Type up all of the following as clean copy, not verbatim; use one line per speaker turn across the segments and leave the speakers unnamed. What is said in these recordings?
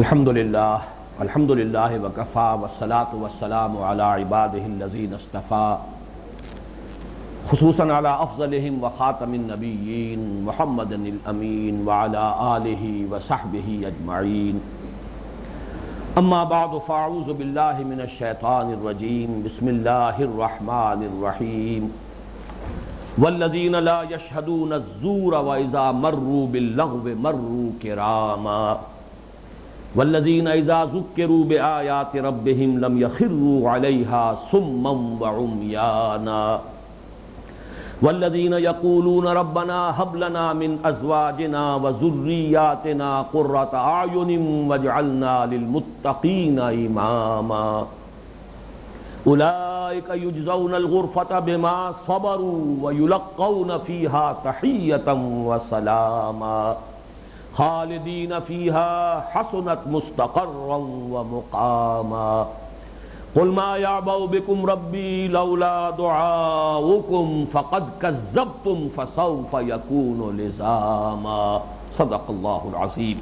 الحمدللہ وکفا والصلاة والسلام علی عبادہ الذین اصطفیٰ خصوصاً علی افضلہم وخاتم النبیین محمد الامین وعلی آلہ وصحبہ اجمعین اما بعد فاعوذ باللہ من الشیطان الرجیم بسم اللہ الرحمن الرحیم والذین لا یشہدون الزور واذا مروا باللغو مروا کراما والذین اذا ذکروا بآیات ربہم لم یخروا علیہا صما وعمیانا والذین یقولون ربنا ہب لنا من ازواجنا وذریاتنا قرۃ اعین واجعلنا للمتقین اماما اولئک یجزون الغرفۃ بما صبروا ویلقون فیہا تحیۃ وسلاما خالدین فیہا حسنت مستقرا ومقاما قل ما یعبأ بکم ربی لولا دعاؤکم فقد کذبتم فسوف یکون لزاما صدق اللہ العظیم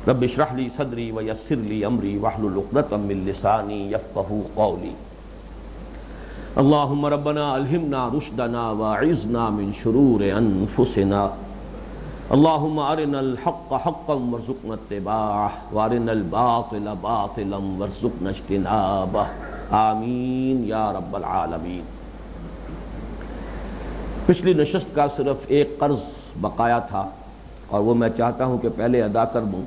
رب اشرح لی صدری ویسر لی امری واحلل عقدۃ من لسانی یفقہوا قولی اللہم ربنا الہمنا رشدنا واعذنا من شرور انفسنا اللہم ارنا الحق حقا وارزقنا اتباعہ وارنا الباطل باطلا وارزقنا اجتنابہ آمین یا رب العالمین۔ پچھلی نشست کا صرف ایک قرض بقایا تھا اور وہ میں چاہتا ہوں کہ پہلے ادا کر دوں،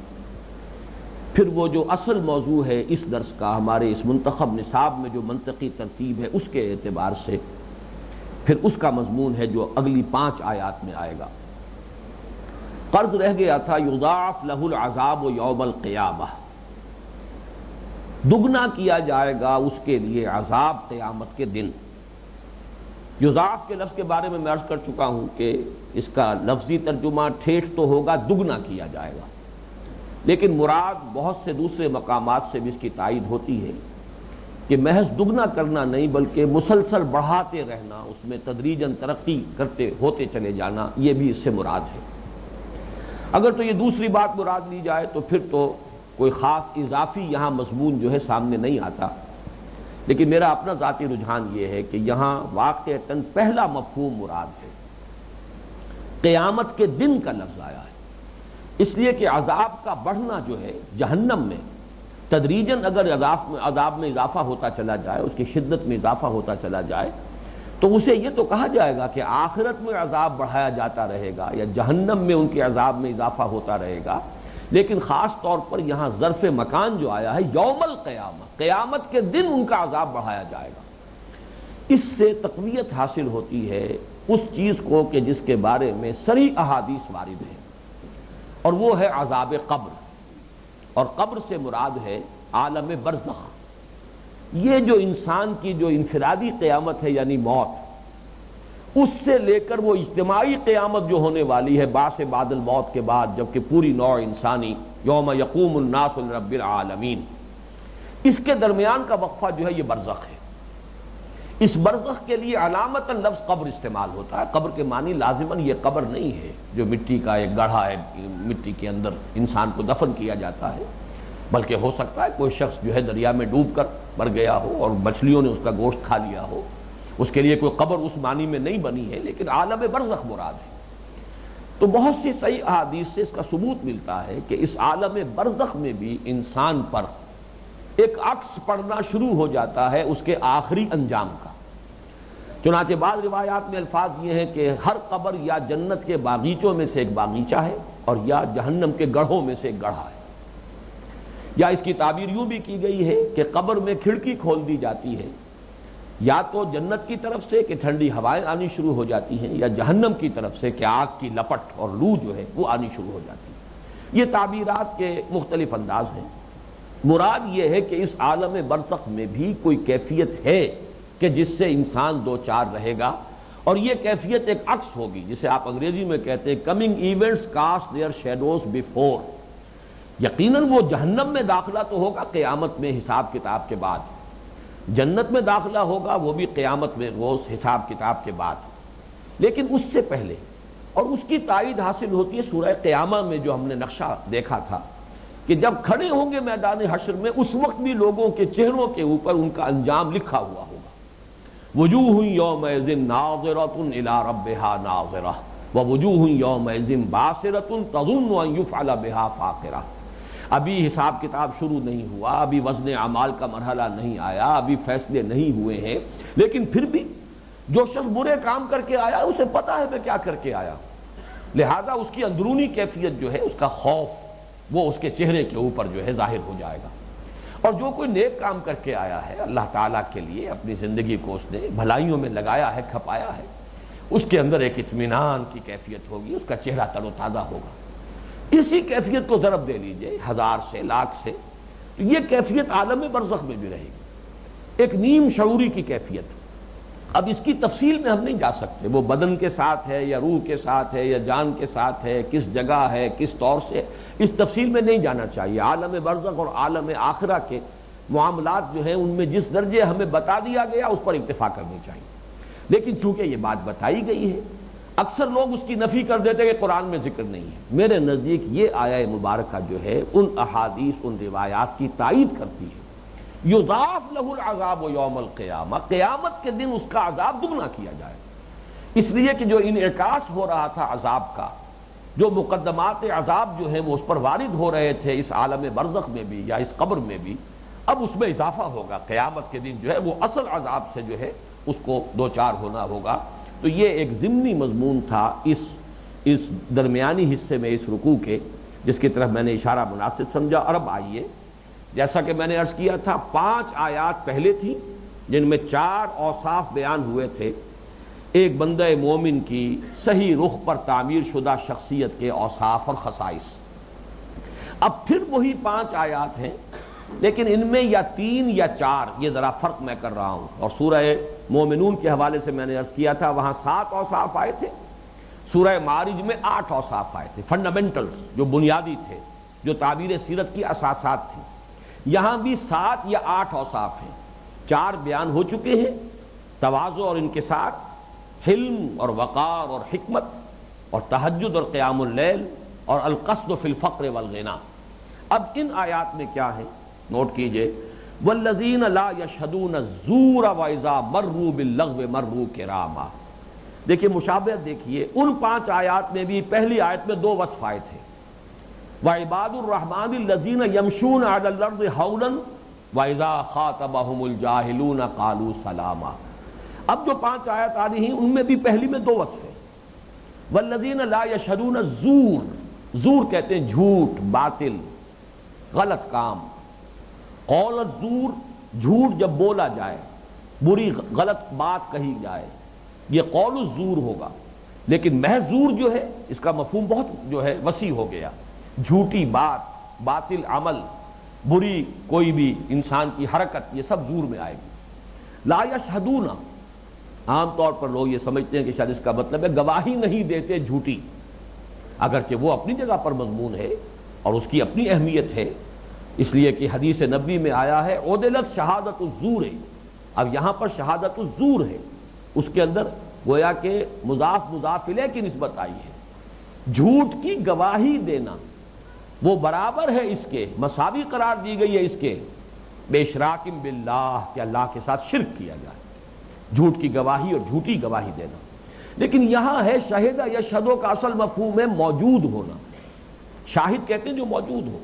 پھر وہ جو اصل موضوع ہے اس درس کا ہمارے اس منتخب نصاب میں جو منطقی ترتیب ہے اس کے اعتبار سے پھر اس کا مضمون ہے جو اگلی 5 آیات میں آئے گا۔ قرض رہ گیا تھا یضاعف لہ العذاب یوم القیامہ، دگنا کیا جائے گا اس کے لیے عذاب قیامت کے دن۔ یضاعف کے لفظ کے بارے میں عرض کر چکا ہوں کہ اس کا لفظی ترجمہ ٹھیٹھ تو ہوگا دگنا کیا جائے گا، لیکن مراد بہت سے دوسرے مقامات سے بھی اس کی تائید ہوتی ہے کہ محض دگنا کرنا نہیں بلکہ مسلسل بڑھاتے رہنا، اس میں تدریجاً ترقی کرتے ہوتے چلے جانا، یہ بھی اس سے مراد ہے۔ اگر تو یہ دوسری بات مراد لی جائے تو پھر تو کوئی خاص اضافی یہاں مضمون جو ہے سامنے نہیں آتا، لیکن میرا اپنا ذاتی رجحان یہ ہے کہ یہاں واقعتاً پہلا مفہوم مراد ہے، قیامت کے دن کا لفظ آیا ہے، اس لیے کہ عذاب کا بڑھنا جو ہے جہنم میں تدریجاً اگر عذاب میں اضافہ ہوتا چلا جائے، اس کی شدت میں اضافہ ہوتا چلا جائے تو اسے یہ تو کہا جائے گا کہ آخرت میں عذاب بڑھایا جاتا رہے گا یا جہنم میں ان کے عذاب میں اضافہ ہوتا رہے گا، لیکن خاص طور پر یہاں ظرف مکان جو آیا ہے یوم القیامہ، قیامت کے دن ان کا عذاب بڑھایا جائے گا۔ اس سے تقویت حاصل ہوتی ہے اس چیز کو کہ جس کے بارے میں صریح احادیث وارد ہیں، اور وہ ہے عذاب قبر، اور قبر سے مراد ہے عالم برزخ۔ یہ جو انسان کی جو انفرادی قیامت ہے یعنی موت، اس سے لے کر وہ اجتماعی قیامت جو ہونے والی ہے بعث بعد الموت کے بعد، جبکہ پوری نوع انسانی یوم یقوم الناس لرب العالمین، اس کے درمیان کا وقفہ جو ہے یہ برزخ ہے۔ اس برزخ کے لیے علامت لفظ قبر استعمال ہوتا ہے۔ قبر کے معنی لازماً یہ قبر نہیں ہے جو مٹی کا ایک گڑھا ہے، مٹی کے اندر انسان کو دفن کیا جاتا ہے، بلکہ ہو سکتا ہے کوئی شخص جو ہے دریا میں ڈوب کر مر گیا ہو اور مچھلیوں نے اس کا گوشت کھا لیا ہو، اس کے لیے کوئی قبر اس معنی میں نہیں بنی ہے، لیکن عالم برزخ مراد ہے۔ تو بہت سی صحیح احادیث سے اس کا ثبوت ملتا ہے کہ اس عالم برزخ میں بھی انسان پر ایک عکس پڑنا شروع ہو جاتا ہے اس کے آخری انجام کا۔ چنانچہ بعض روایات میں الفاظ یہ ہیں کہ ہر قبر یا جنت کے باغیچوں میں سے ایک باغیچہ ہے اور یا جہنم کے گڑھوں میں سے ایک گڑھا ہے، یا اس کی تعبیر یوں بھی کی گئی ہے کہ قبر میں کھڑکی کھول دی جاتی ہے، یا تو جنت کی طرف سے کہ ٹھنڈی ہوائیں آنی شروع ہو جاتی ہیں، یا جہنم کی طرف سے کہ آگ کی لپٹ اور لو جو ہے وہ آنی شروع ہو جاتی ہے۔ یہ تعبیرات کے مختلف انداز ہیں۔ مراد یہ ہے کہ اس عالم برزخ میں بھی کوئی کیفیت ہے کہ جس سے انسان دو چار رہے گا، اور یہ کیفیت ایک عکس ہوگی جسے آپ انگریزی میں کہتے ہیں coming events cast their shadows before. یقیناً وہ جہنم میں داخلہ تو ہوگا قیامت میں حساب کتاب کے بعد، جنت میں داخلہ ہوگا وہ بھی قیامت میں روز حساب کتاب کے بعد، لیکن اس سے پہلے اور اس کی تائید حاصل ہوتی ہے سورہ قیامہ میں جو ہم نے نقشہ دیکھا تھا کہ جب کھڑے ہوں گے میدان حشر میں اس وقت بھی لوگوں کے چہروں کے اوپر ان کا انجام لکھا ہوا ہوگا۔ وجوہ یومئذ ناظرۃ الی ربہا ناظرہ ووجوہ یومئذ باسرۃ تظن ان یفعل بہا فاقرہ۔ ابھی حساب کتاب شروع نہیں ہوا، ابھی وزن اعمال کا مرحلہ نہیں آیا، ابھی فیصلے نہیں ہوئے ہیں، لیکن پھر بھی جو شخص برے کام کر کے آیا اسے پتا ہے میں کیا کر کے آیا، لہذا اس کی اندرونی کیفیت جو ہے، اس کا خوف وہ اس کے چہرے کے اوپر جو ہے ظاہر ہو جائے گا۔ اور جو کوئی نیک کام کر کے آیا ہے اللہ تعالیٰ کے لیے، اپنی زندگی کو اس نے بھلائیوں میں لگایا ہے، کھپایا ہے، اس کے اندر ایک اطمینان کی کیفیت ہوگی، اس کا چہرہ تر و تازہ ہوگا۔ اسی کیفیت کو ضرب دے لیجئے 1000 سے، لاکھ سے، تو یہ کیفیت عالم برزخ میں بھی رہے گی، ایک نیم شعوری کی کیفیت۔ اب اس کی تفصیل میں ہم نہیں جا سکتے، وہ بدن کے ساتھ ہے یا روح کے ساتھ ہے یا جان کے ساتھ ہے، کس جگہ ہے، کس طور سے، اس تفصیل میں نہیں جانا چاہیے۔ عالم برزخ اور عالم آخرہ کے معاملات جو ہیں ان میں جس درجے ہمیں بتا دیا گیا اس پر اکتفا کرنی چاہیے، لیکن چونکہ یہ بات بتائی گئی ہے اکثر لوگ اس کی نفی کر دیتے کہ قرآن میں ذکر نہیں ہے۔ میرے نزدیک یہ آیہ مبارکہ جو ہے ان احادیث، ان روایات کی تائید کرتی ہے۔ یضاعف لہ العذاب یوم القیامہ، قیامت کے دن اس کا عذاب دگنا کیا جائے، اس لیے کہ جو انعکاس ہو رہا تھا عذاب کا، جو مقدمات عذاب جو ہیں وہ اس پر وارد ہو رہے تھے اس عالم برزخ میں بھی یا اس قبر میں بھی، اب اس میں اضافہ ہوگا۔ قیامت کے دن جو ہے وہ اصل عذاب سے جو ہے اس کو دوچار ہونا ہوگا۔ تو یہ ایک ضمنی مضمون تھا اس درمیانی حصے میں اس رکوع کے، جس کی طرف میں نے اشارہ مناسب سمجھا۔ اور اب آئیے، جیسا کہ میں نے عرض کیا تھا 5 آیات پہلے تھی جن میں 4 اوصاف بیان ہوئے تھے، ایک بندہ مومن کی صحیح رخ پر تعمیر شدہ شخصیت کے اوصاف اور خصائص۔ اب پھر وہی 5 آیات ہیں، لیکن ان میں یا 3 یا 4، یہ ذرا فرق میں کر رہا ہوں۔ اور سورہ مومنون کے حوالے سے میں نے عرض کیا تھا وہاں 7 اوصاف آئے تھے، سورہ معارج میں 8 اوصاف آئے تھے، فنڈامنٹلز جو بنیادی تھے، جو تعبیر سیرت کی اساسات تھیں۔ یہاں بھی 7 یا 8 اوصاف ہیں، 4 بیان ہو چکے ہیں، تواضع اور انکسار، حلم اور وقار اور حکمت اور تہجد اور قیام اللیل اور القصد فی الفقر والغنا۔ اب ان آیات میں کیا ہے نوٹ کیجئے، والذین لا یشہدون الزور واذا مروا باللغو مروا کراما۔ دیکھیے مشابہت دیکھیے، ان 5 آیات میں بھی پہلی آیت میں 2 وصف آئے تھے، وعباد الرحمن الذین یمشون علی الارض ہونا واذا خاطبہم الجاہلون قالوا سلاما۔ اب جو 5 آیات آ رہی ہیں ان میں بھی پہلی میں 2 وصف ہیں، والذین لا یشہدون الزور، زور کہتے ہیں جھوٹ، باطل، غلط کام، قول الزور، جھوٹ جب بولا جائے، بری غلط بات کہی جائے، یہ قول الزور ہوگا۔ لیکن محض زور جو ہے اس کا مفہوم بہت جو ہے وسیع ہو گیا، جھوٹی بات، باطل عمل، بری کوئی بھی انسان کی حرکت، یہ سب زور میں آئے گی۔ لا یشہدون، عام طور پر لوگ یہ سمجھتے ہیں کہ شاید اس کا مطلب ہے گواہی نہیں دیتے جھوٹی، اگرچہ وہ اپنی جگہ پر مضمون ہے اور اس کی اپنی اہمیت ہے، اس لیے کہ حدیث نبی میں آیا ہے عدلت شہادت الزور ہے۔ اب یہاں پر شہادت الزور ہے، اس کے اندر گویا کہ مضاف مضاف الیہ کی نسبت آئی ہے۔ جھوٹ کی گواہی دینا وہ برابر ہے اس کے، مساوی قرار دی گئی ہے اس کے، بے اشراک باللہ، کہ اللہ کے ساتھ شرک کیا جائے، جھوٹ کی گواہی اور جھوٹی گواہی دینا۔ لیکن یہاں ہے شہد یشہدو کا اصل مفہوم ہے موجود ہونا، شاہد کہتے ہیں جو موجود ہو۔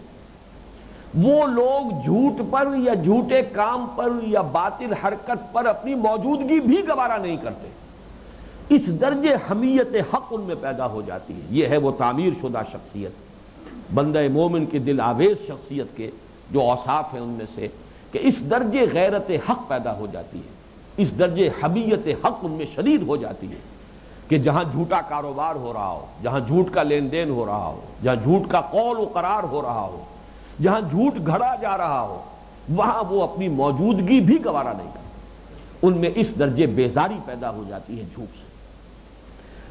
وہ لوگ جھوٹ پر یا جھوٹے کام پر یا باطل حرکت پر اپنی موجودگی بھی گوارا نہیں کرتے، اس درجے حمیت حق ان میں پیدا ہو جاتی ہے۔ یہ ہے وہ تعمیر شدہ شخصیت، بندہ مومن کی دل آویز شخصیت کے جو اوصاف ہیں ان میں سے، کہ اس درجے غیرت حق پیدا ہو جاتی ہے، اس درجے حمیت حق ان میں شدید ہو جاتی ہے کہ جہاں جھوٹا کاروبار ہو رہا ہو، جہاں جھوٹ کا لین دین ہو رہا ہو، جہاں جھوٹ کا قول و قرار ہو رہا ہو، جہاں جھوٹ گھڑا جا رہا ہو، وہاں وہ اپنی موجودگی بھی گوارا نہیں کرتے، ان میں اس درجے بیزاری پیدا ہو جاتی ہے جھوٹ سے۔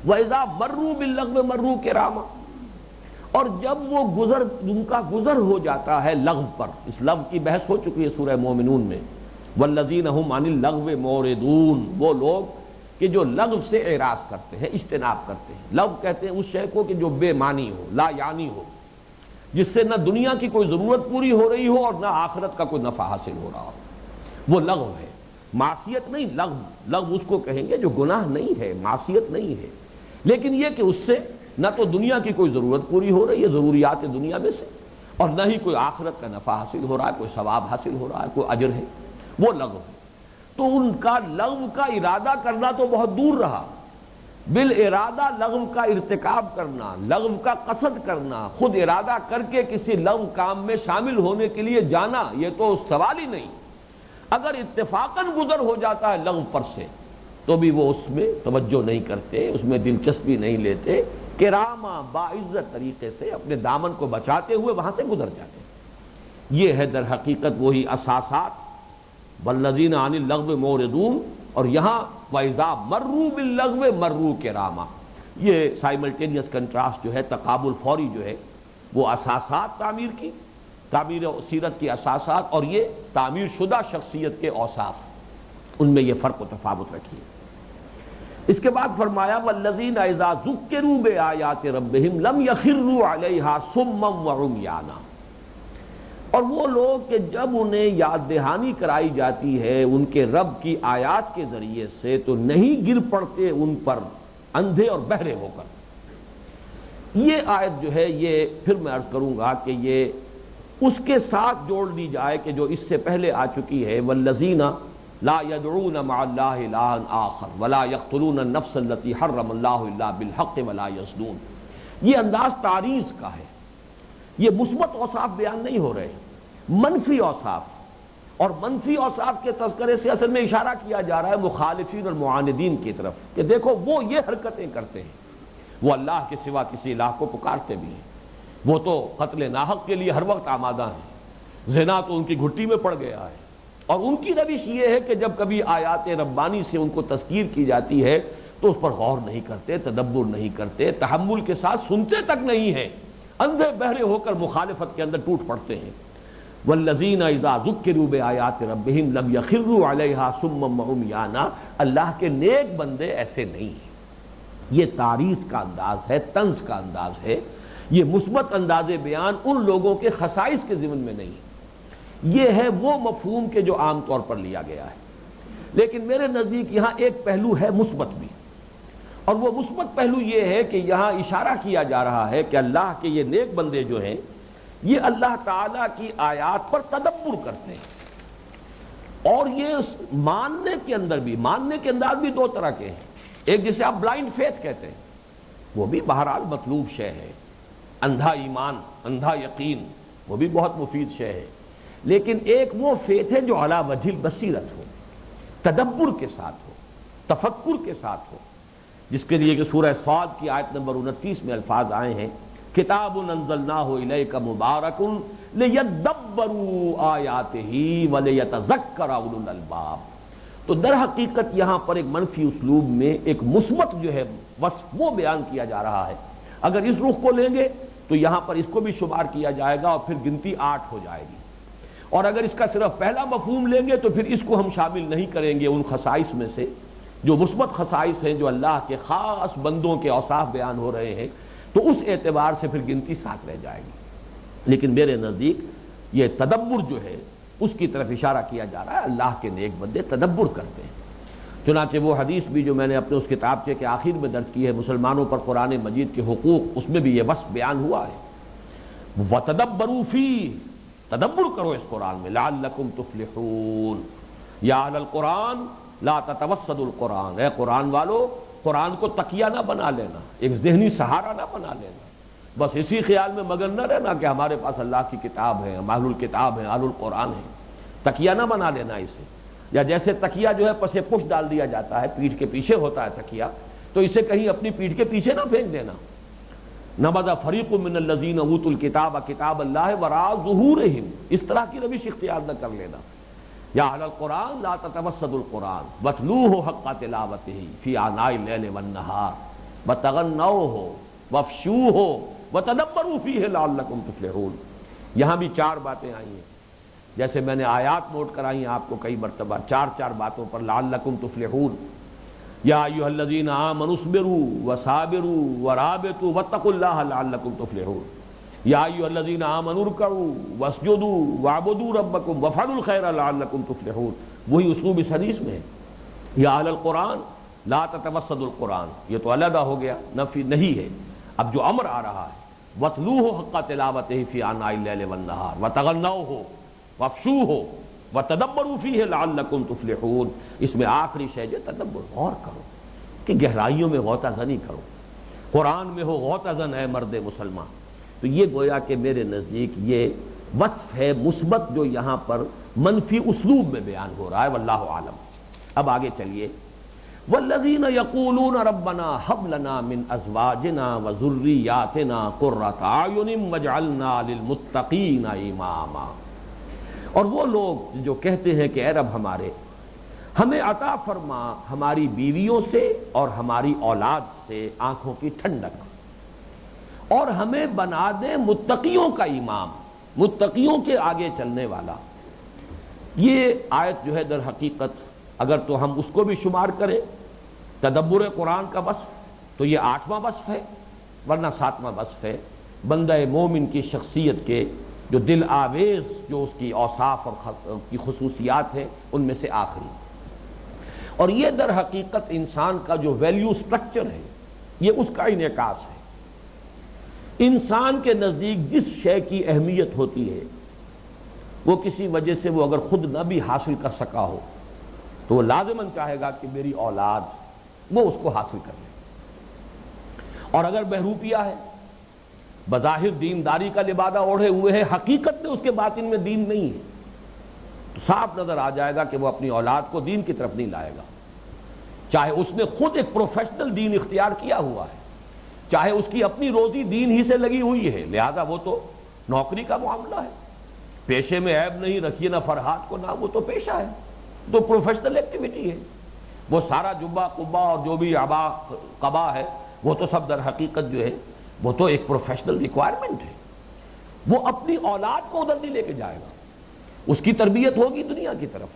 وَإِذَا مَرُّوا بِاللَّغْوِ مَرُّوا كِرَامًا، اور جب وہ ان کا گزر ہو جاتا ہے لغو پر، اس لغو کی بحث ہو چکی ہے سورہ مومنون میں، وَالَّذِينَ هُمْ عَنِ اللَّغْوِ مُعْرِضُونَ، وہ لوگ کہ جو لغو سے اعراض کرتے ہیں، اجتناب کرتے ہیں۔ لغو کہتے ہیں اس شے کو کہ جو بے معنی ہو، لا یعنی ہو، جس سے نہ دنیا کی کوئی ضرورت پوری ہو رہی ہو اور نہ آخرت کا کوئی نفع حاصل ہو رہا ہو، وہ لغو ہے۔ معصیت نہیں، لغو، لغو اس کو کہیں گے جو گناہ نہیں ہے، معصیت نہیں ہے، لیکن یہ کہ اس سے نہ تو دنیا کی کوئی ضرورت پوری ہو رہی ہے ضروریات دنیا میں سے، اور نہ ہی کوئی آخرت کا نفع حاصل ہو رہا ہے، کوئی ثواب حاصل ہو رہا ہے، کوئی اجر ہے، وہ لغو ہے۔ تو ان کا لغو کا ارادہ کرنا تو بہت دور رہا، بالارادہ لغو کا ارتکاب کرنا، لغو کا قصد کرنا، خود ارادہ کر کے کسی لغو کام میں شامل ہونے کے لیے جانا، یہ تو سوال ہی نہیں۔ اگر اتفاقاً گزر ہو جاتا ہے لغو پر سے تو بھی وہ اس میں توجہ نہیں کرتے، اس میں دلچسپی نہیں لیتے، کرامہ باعزت طریقے سے اپنے دامن کو بچاتے ہوئے وہاں سے گزر جاتے ہیں۔ یہ ہے در حقیقت وہی اساسات، والذین عن اللغو معرضون، اور یہاں وَإِذَا مَرُّوا بِاللَّغْوِ مَرُّوا کراما، یہ سائملٹینیس کنٹراسٹ جو ہے، تقابل فوری جو ہے، وہ اساسات تعمیر کی، تعمیر سیرت کی اساسات، اور یہ تعمیر شدہ شخصیت کے اوصاف، ان میں یہ فرق و تفاوت رکھیے۔ اس کے بعد فرمایا وَالَّذِينَ إِذَا ذُكِّرُوا بِآيَاتِ رَبِّهِمْ لَمْ يَخِرُّوا عَلَيْهَا صُمًّا وَعُمْيَانًا، اور وہ لوگ کہ جب انہیں یاد دہانی کرائی جاتی ہے ان کے رب کی آیات کے ذریعے سے تو نہیں گر پڑتے ان پر اندھے اور بہرے ہو کر۔ یہ آیت جو ہے یہ پھر میں عرض کروں گا کہ یہ اس کے ساتھ جوڑ دی جائے کہ جو اس سے پہلے آ چکی ہے وَالَّذِينَ لَا يَدْعُونَ مَعَ اللَّهِ إِلَٰهًا آخَرَ وَلَا يَقْتُلُونَ النَّفْسَ الَّتِي حَرَّمَ اللَّهُ إِلَّا بِالْحَقِّ وَلَا يَزْنُونَ۔ یہ انداز تعریض کا ہے، یہ مثبت اوصاف بیان نہیں ہو رہے، منفی اوصاف، اور منفی اوصاف کے تذکرے سے اصل میں اشارہ کیا جا رہا ہے مخالفین اور معاندین کی طرف کہ دیکھو وہ یہ حرکتیں کرتے ہیں، وہ اللہ کے سوا کسی الہ کو پکارتے بھی ہیں، وہ تو قتل ناحق کے لیے ہر وقت آمادہ ہیں، زنا تو ان کی گھٹی میں پڑ گیا ہے، اور ان کی روش یہ ہے کہ جب کبھی آیات ربانی سے ان کو تذکیر کی جاتی ہے تو اس پر غور نہیں کرتے، تدبر نہیں کرتے، تحمل کے ساتھ سنتے تک نہیں ہیں، اندھے بہرے ہو کر مخالفت کے اندر ٹوٹ پڑتے ہیں۔ وَالَّذِينَ إِذَا ذُكِّرُوا بِآيَاتِ رَبِّهِمْ لَمْ يَخِرُّوا عَلَيْهَا صُمًّا وَعُمْيَانًا، اللہ کے نیک بندے ایسے نہیں ہیں۔ یہ تعریض کا انداز ہے، طنز کا انداز ہے، یہ مثبت انداز بیان ان لوگوں کے خصائص کے ضمن میں نہیں، یہ ہے وہ مفہوم کے جو عام طور پر لیا گیا ہے۔ لیکن میرے نزدیک یہاں ایک پہلو ہے مثبت بھی، اور وہ مثبت پہلو یہ ہے کہ یہاں اشارہ کیا جا رہا ہے کہ اللہ کے یہ نیک بندے جو ہیں یہ اللہ تعالیٰ کی آیات پر تدبر کرتے ہیں، اور یہ ماننے کے اندر بھی، ماننے کے انداز بھی دو طرح کے ہیں، ایک جسے آپ بلائنڈ فیتھ کہتے ہیں، وہ بھی بہرحال مطلوب شے ہے، اندھا ایمان، اندھا یقین، وہ بھی بہت مفید شے ہے، لیکن ایک وہ فیتھ ہے جو علی وجہ البصیرت ہو، تدبر کے ساتھ ہو، تفکر کے ساتھ ہو، جس کے لیے کہ سورہ صاد کی آیت نمبر 29 میں الفاظ آئے ہیں کتاب انزلناہ الیک مبارک لیدبروا آیاتہ ولیتذکر اولو الالباب۔ تو در حقیقت یہاں پر ایک منفی اسلوب میں ایک مثبت جو ہے وصف وہ بیان کیا جا رہا ہے۔ اگر اس رخ کو لیں گے تو یہاں پر اس کو بھی شمار کیا جائے گا اور پھر گنتی 8 ہو جائے گی، اور اگر اس کا صرف پہلا مفہوم لیں گے تو پھر اس کو ہم شامل نہیں کریں گے ان خصائص میں سے جو مثبت خصائص ہیں جو اللہ کے خاص بندوں کے اوصاف بیان ہو رہے ہیں، تو اس اعتبار سے پھر گنتی 7 رہ جائے گی۔ لیکن میرے نزدیک یہ تدبر جو ہے اس کی طرف اشارہ کیا جا رہا ہے، اللہ کے نیک بندے تدبر کرتے ہیں۔ چنانچہ وہ حدیث بھی جو میں نے اپنے اس کتابچے کے آخر میں درج کی ہے مسلمانوں پر قرآن مجید کے حقوق، اس میں بھی یہ وصف بیان ہوا ہے، وَتَدَبَّرُوا فِيهِ، تدبر کرو اس قرآن میں، لَعَلَّكُمْ تُفْلِحُونَ، یا اہل القرآن لا تتوسدوا القرآن، اے قرآن والو قرآن کو تکیہ نہ بنا لینا، ایک ذہنی سہارا نہ بنا لینا، بس اسی خیال میں مگن نہ رہنا کہ ہمارے پاس اللہ کی کتاب ہے، ہم اہل الکتاب ہیں، اہل القرآن ہیں، تکیہ نہ بنا لینا اسے، یا جیسے تکیہ جو ہے پسے پشت ڈال دیا جاتا ہے، پیٹھ کے پیچھے ہوتا ہے تکیہ، تو اسے کہیں اپنی پیٹھ کے پیچھے نہ پھینک دینا۔ نبذ فریق من الذین اوتوا الکتاب کتاب اللہ وراء ظہورہم، اس طرح کی روش اختیار نہ کر لینا۔ یا اہل القرآن لا تتوسدوا القرآن واتلوہ حق تلاوتہ فی آناء اللیل والنہار وتغنوہ وافشوہ وتدبروا فیہ لعلکم تفلحون۔ یہاں بھی 4 باتیں آئی ہیں، جیسے میں نے آیات نوٹ کرائی ہیں آپ کو کئی مرتبہ، 4 باتوں پر لعلکم تفلحون۔ یا ایھا الذین آمنوا اصبروا وصابروا ورابطوا واتقوا اللہ لعلکم تفلحون۔ یا ایھا الذین آمنوا ارکعوا واسجدوا واعبدوا ربکم وافعلوا الخیر لعلکم تفلحون. وہی اسلوب اس حدیث میں ہے. یا اہل القرآن لا تتوسدوا القرآن، یہ تو علیحدہ ہو گیا، نفی نہیں ہے. اب جو امر آ رہا ہے وَاتْلُوهُ حَقَّ تِلَاوَتِهِ فِي آنَاءِ اللَّيْلِ وَالنَّهَارِ وَتَغَنَّوْهُ وَافْشُوهُ وَتَدَبَّرُوا فِيهِ لَعَلَّكُمْ تُفْلِحُونَ. اس میں آخری شے جو تدبر، غور کرو کہ گہرائیوں میں غوطہ زنی کرو. قرآن میں ہو غوطہ زن ہے مرد مسلمان. تو یہ گویا کہ میرے نزدیک یہ وصف ہے مثبت جو یہاں پر منفی اسلوب میں بیان ہو رہا ہے. واللہ عالم. اب آگے چلیے. والذین یقولون ربنا ھب لنا من ازواجنا وذریاتنا قرۃ اعین واجعلنا للمتقین اماما. اور وہ لوگ جو کہتے ہیں کہ اے رب ہمارے، ہمیں عطا فرما ہماری بیویوں سے اور ہماری اولاد سے آنکھوں کی ٹھنڈک، اور ہمیں بنا دے متقیوں کا امام، متقیوں کے آگے چلنے والا. یہ آیت جو ہے در حقیقت اگر تو ہم اس کو بھی شمار کریں تدبر قرآن کا وصف تو یہ 8واں وصف ہے، ورنہ 7واں وصف ہے بندہ مومن کی شخصیت کے جو دل آویز جو اس کی اوصاف اور کی خصوصیات ہیں ان میں سے آخری. اور یہ در حقیقت انسان کا جو ویلیو سٹرکچر ہے یہ اس کا انعکاس ہے. انسان کے نزدیک جس شے کی اہمیت ہوتی ہے وہ کسی وجہ سے وہ اگر خود نہ بھی حاصل کر سکا ہو تو وہ لازماً چاہے گا کہ میری اولاد وہ اس کو حاصل کر لے. اور اگر بہروپیہ ہے، بظاہر دینداری کا لبادہ اوڑھے ہوئے ہے، حقیقت میں اس کے باطن میں دین نہیں ہے، تو صاف نظر آ جائے گا کہ وہ اپنی اولاد کو دین کی طرف نہیں لائے گا. چاہے اس نے خود ایک پروفیشنل دین اختیار کیا ہوا ہے، چاہے اس کی اپنی روزی دین ہی سے لگی ہوئی ہے، لہذا وہ تو نوکری کا معاملہ ہے. پیشے میں عیب نہیں، رکھیے نہ فرحات کو نہ، وہ تو پیشہ ہے، تو پروفیشنل ایکٹیویٹی ہے. وہ سارا جبہ قبا اور جو بھی عبا قبا ہے وہ تو سب در حقیقت جو ہے وہ تو ایک پروفیشنل ریکوائرمنٹ ہے. وہ اپنی اولاد کو ادھر نہیں لے کے جائے گا. اس کی تربیت ہوگی دنیا کی طرف،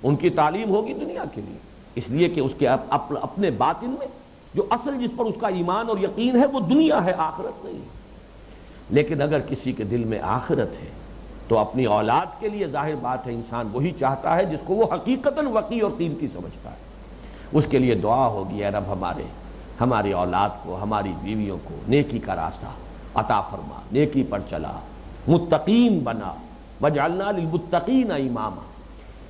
ان کی تعلیم ہوگی دنیا کے لیے، اس لیے کہ اس کے اپنے باطن میں جو اصل جس پر اس کا ایمان اور یقین ہے وہ دنیا ہے، آخرت نہیں ہے. لیکن اگر کسی کے دل میں آخرت ہے تو اپنی اولاد کے لیے ظاہر بات ہے انسان وہی چاہتا ہے جس کو وہ حقیقتاً وقی اور قیمتی سمجھتا ہے. اس کے لیے دعا ہوگی اے رب ہماری اولاد کو، ہماری بیویوں کو نیکی کا راستہ عطا فرما، نیکی پر چلا، متقین بنا، وجعلنا للمتقین اماما.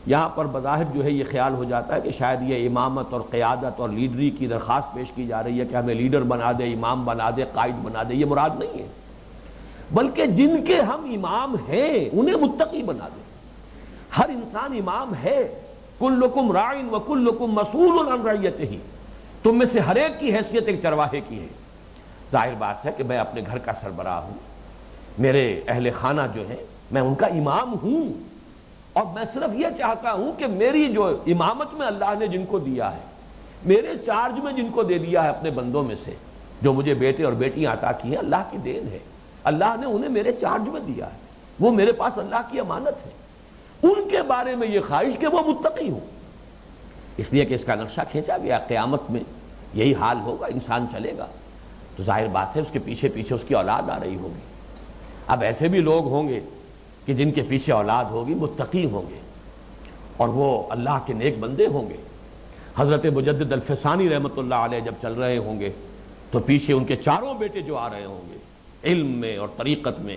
یہاں پر بظاہر جو ہے یہ خیال ہو جاتا ہے کہ شاید یہ امامت اور قیادت اور لیڈری کی درخواست پیش کی جا رہی ہے کہ ہمیں لیڈر بنا دے، امام بنا دے، قائد بنا دے. یہ مراد نہیں ہے، بلکہ جن کے ہم امام ہیں انہیں متقی بنا دے. ہر انسان امام ہے. کلکم راعٍ وکلکم مسئول عن رعیتہ. تم میں سے ہر ایک کی حیثیت ایک چرواہے کی ہے. ظاہر بات ہے کہ میں اپنے گھر کا سربراہ ہوں، میرے اہل خانہ جو ہیں میں ان کا امام ہوں، اور میں صرف یہ چاہتا ہوں کہ میری جو امامت میں اللہ نے جن کو دیا ہے، میرے چارج میں جن کو دے دیا ہے اپنے بندوں میں سے، جو مجھے بیٹے اور بیٹیاں عطا کی ہیں، اللہ کی دین ہے. اللہ نے انہیں میرے چارج میں دیا ہے، وہ میرے پاس اللہ کی امانت ہے. ان کے بارے میں یہ خواہش کہ وہ متقی ہوں. اس لیے کہ اس کا نقشہ کھینچا گیا، قیامت میں یہی حال ہوگا. انسان چلے گا تو ظاہر بات ہے اس کے پیچھے پیچھے اس کی اولاد آ رہی ہوگی. اب ایسے بھی لوگ ہوں گے کہ جن کے پیچھے اولاد ہوگی، متقی ہوں گے اور وہ اللہ کے نیک بندے ہوں گے. حضرت مجدد الفسانی رحمۃ اللہ علیہ جب چل رہے ہوں گے تو پیچھے ان کے چاروں بیٹے جو آ رہے ہوں گے علم میں اور طریقت میں،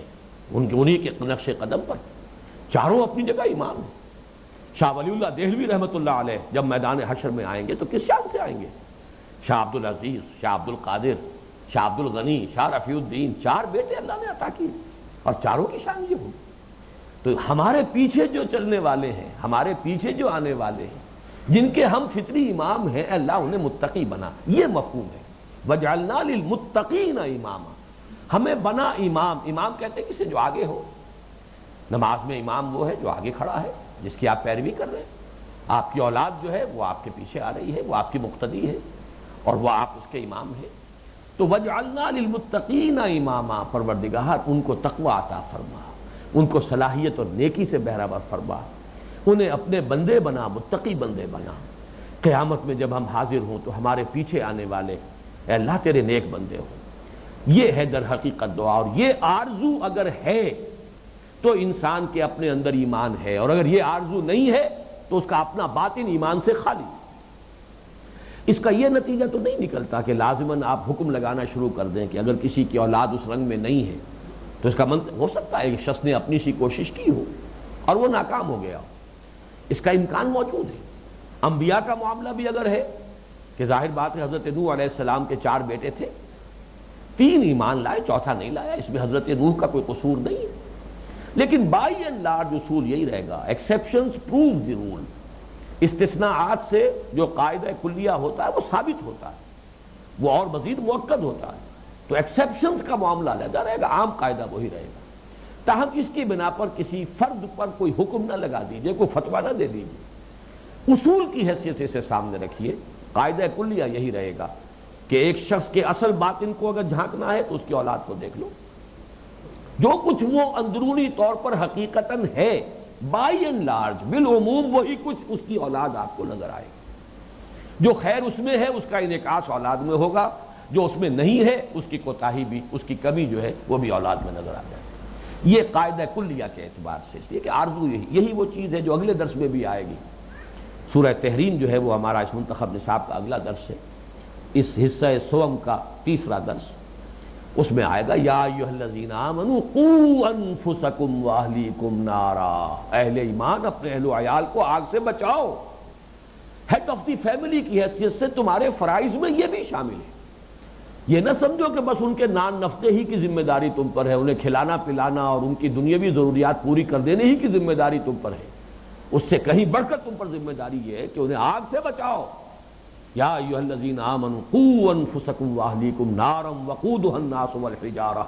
انہی کے نقش قدم پر، چاروں اپنی جگہ امام ہیں. شاہ ولی اللہ دہلوی رحمۃ اللہ علیہ جب میدان حشر میں آئیں گے تو کس شان سے آئیں گے؟ شاہ عبد العزیز، شاہ عبد القادر، شاہ عبد الغنی، شاہ رفیع الدین، 4 بیٹے اللہ نے عطا کیے اور چاروں کی شان یہ ہوئی. تو ہمارے پیچھے جو چلنے والے ہیں، ہمارے پیچھے جو آنے والے ہیں، جن کے ہم فطری امام ہیں، اللہ انہیں متقی بنا. یہ مفہوم ہے وَجْعَلْنَا لِلْمُتَّقِينَ اماما. ہمیں بنا امام. امام کہتے ہیں کسے؟ جو آگے ہو. نماز میں امام وہ ہے جو آگے کھڑا ہے، جس کی آپ پیروی کر رہے ہیں. آپ کی اولاد جو ہے وہ آپ کے پیچھے آ رہی ہے، وہ آپ کی مقتدی ہے اور وہ آپ اس کے امام ہیں. تو وَجْعَلْنَا لِلْمُتَّقِينَ اماما. پروردگار ان کو تقوی عطا فرما، ان کو صلاحیت اور نیکی سے بہرہور فرما، انہیں اپنے بندے بنا، متقی بندے بنا. قیامت میں جب ہم حاضر ہوں تو ہمارے پیچھے آنے والے اے اللہ تیرے نیک بندے ہوں. یہ ہے در حقیقت دعا. اور یہ آرزو اگر ہے تو انسان کے اپنے اندر ایمان ہے، اور اگر یہ آرزو نہیں ہے تو اس کا اپنا باطن ایمان سے خالی ہے. اس کا یہ نتیجہ تو نہیں نکلتا کہ لازماً آپ حکم لگانا شروع کر دیں کہ اگر کسی کی اولاد اس رنگ میں نہیں ہے تو اس کا منطق ہو سکتا ہے کہ شخص نے اپنی سی کوشش کی ہو اور وہ ناکام ہو گیا ہو. اس کا امکان موجود ہے. انبیاء کا معاملہ بھی اگر ہے کہ ظاہر بات ہے حضرت نوح علیہ السلام کے 4 بیٹے تھے، 3 ایمان لائے، چوتھا نہیں لایا. اس میں حضرت نوح کا کوئی قصور نہیں ہے. لیکن بائی اینڈ لارج اصول یہی رہے گا، ایکسیپشنز پروو دی رول. استثناءات سے جو قاعدہ کلیہ ہوتا ہے وہ ثابت ہوتا ہے، وہ اور مزید مؤکد ہوتا ہے. تو ایکسیپشنز کا معاملہ علیحدہ رہے گا، عام قاعدہ وہی رہے گا. تاہم اس کی بنا پر کسی فرد پر کوئی حکم نہ لگا دیجئے، کوئی فتویٰ نہ دے دیجئے. اصول کی حیثیت سے اسے سامنے رکھیے. قاعدہ کلیہ یہی رہے گا کہ ایک شخص کے اصل باطن کو اگر جھانکنا ہے تو اس کی اولاد کو دیکھ لو. جو کچھ وہ اندرونی طور پر حقیقتاً ہے، بائی اینڈ لارج بالعموم وہی کچھ اس کی اولاد آپ کو نظر آئے گی. جو خیر اس میں ہے اس کا انعکاس اولاد میں ہوگا، جو اس میں نہیں ہے اس کی کوتاہی بھی، اس کی کمی جو ہے وہ بھی اولاد میں نظر آ جائے. یہ قاعدہ کلیہ کے اعتبار سے، اس لیے کہ آرزو یہی وہ چیز ہے جو اگلے درس میں بھی آئے گی. سورہ تحریم جو ہے وہ ہمارا اس منتخب نصاب کا اگلا درس ہے، اس حصہ سوم کا تیسرا درس. اس میں آئے گا یا ایھا الذین آمنوا قوا انفسکم واہلیکم نارا. اہل ایمان اپنے اہل و عیال کو آگ سے بچاؤ. ہیڈ آف دی فیملی کی حیثیت سے تمہارے فرائض میں یہ بھی شامل ہے. یہ نہ سمجھو کہ بس ان کے نان نفقے ہی کی ذمہ داری تم پر ہے، انہیں کھلانا پلانا اور ان کی دنیاوی ضروریات پوری کر دینے ہی کی ذمہ داری تم پر ہے. اس سے کہیں بڑھ کر تم پر ذمہ داری یہ ہے کہ انہیں آگ سے بچاؤ. یا ایھا الذین آمنوا قوا انفسکم واہلیکم نارا وقودھا الناس والحجارہ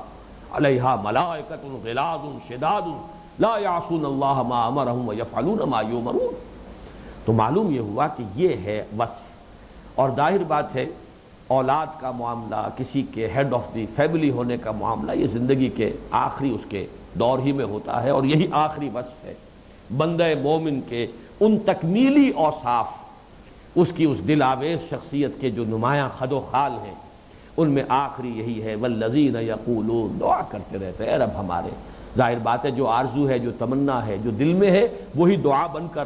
علیہا ملائکۃ غلاظ شداد لا یعصون اللہ ما امرہم ویفعلون ما یؤمرون. تو معلوم یہ ہوا کہ یہ ہے وصف. اور ظاہر بات ہے اولاد کا معاملہ، کسی کے ہیڈ آف دی فیملی ہونے کا معاملہ، یہ زندگی کے آخری اس کے دور ہی میں ہوتا ہے، اور یہی آخری وصف ہے بندہ مومن کے ان تکمیلی اوصاف، اس کی اس دل آویز شخصیت کے جو نمایاں خد و خال ہیں، ان میں آخری یہی ہے والذین یقولون. دعا کرتے رہتے ہیں اے رب ہمارے. ظاہر بات ہے جو آرزو ہے، جو تمنا ہے، جو دل میں ہے، وہی دعا بن کر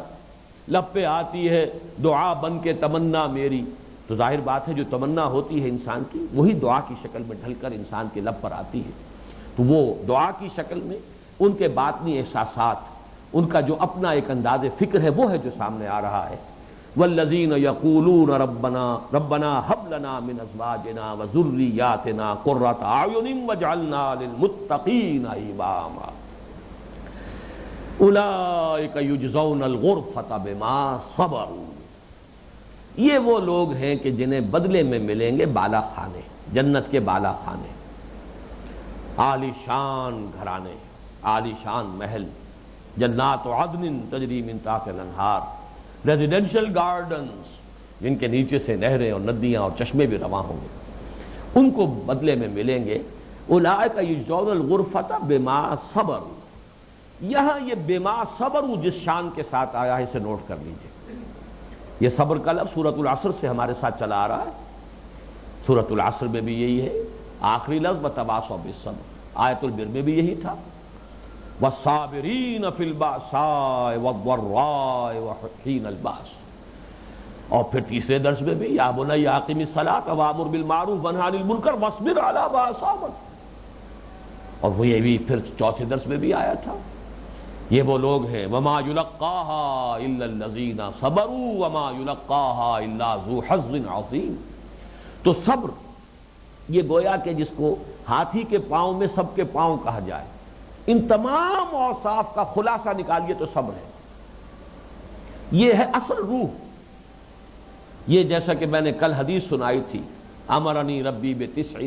لب پہ آتی ہے. دعا بن کے تمنا میری. تو ظاہر بات ہے جو تمنا ہوتی ہے انسان کی وہی دعا کی شکل میں ڈھل کر انسان کے لب پر آتی ہے. تو وہ دعا کی شکل میں ان کے باطنی احساسات، ان کا جو اپنا ایک انداز فکر ہے وہ ہے جو سامنے آ رہا ہے. والذین یقولون ربنا ھب لنا من ازواجنا وذریاتنا قرۃ اعین واجعلنا للمتقین اماما اولئک یجزون الغرفۃ بما صبروا. یہ وہ لوگ ہیں کہ جنہیں بدلے میں ملیں گے بالا خانے، جنت کے بالا خانے، عالی شان گھرانے، عالی شان محل، جنات عدن تجری من تحتہا الانہار، ریزیڈینشل گارڈنز جن کے نیچے سے نہریں اور ندیاں اور چشمے بھی رواں ہوں گے، ان کو بدلے میں ملیں گے. اولئک یجزون الغرفۃ بما صبروا. یہاں یہ بما صبروا جس شان کے ساتھ آیا ہے اسے نوٹ کر لیجئے. یہ صبر کا لفظ سورۃ العصر سے ہمارے ساتھ چلا آ رہا ہے. سورۃ العصر میں بھی یہی ہے آخری لفظ وتواصوا بالصبر. آیت البر میں بھی یہی تھا والصابرین فی البأساء والضراء وحین البأس. اور پھر تیسرے درس میں بھی یا بنی اقم الصلاۃ وامر بالمعروف وانہی عن المنکر واصبر علی ما اصابک. اور وہ یہ بھی پھر چوتھے درس میں بھی آیا تھا یہ وہ لوگ ہیں وما یلقاہا الا الذین صبروا وما یلقاہا الا ذو حظ عظیم. تو صبر یہ گویا کہ جس کو ہاتھی کے پاؤں میں سب کے پاؤں کہا جائے، ان تمام اوصاف کا خلاصہ نکالیے تو صبر ہے. یہ ہے اصل روح. یہ جیسا کہ میں نے کل حدیث سنائی تھی امرنی ربی بتسع،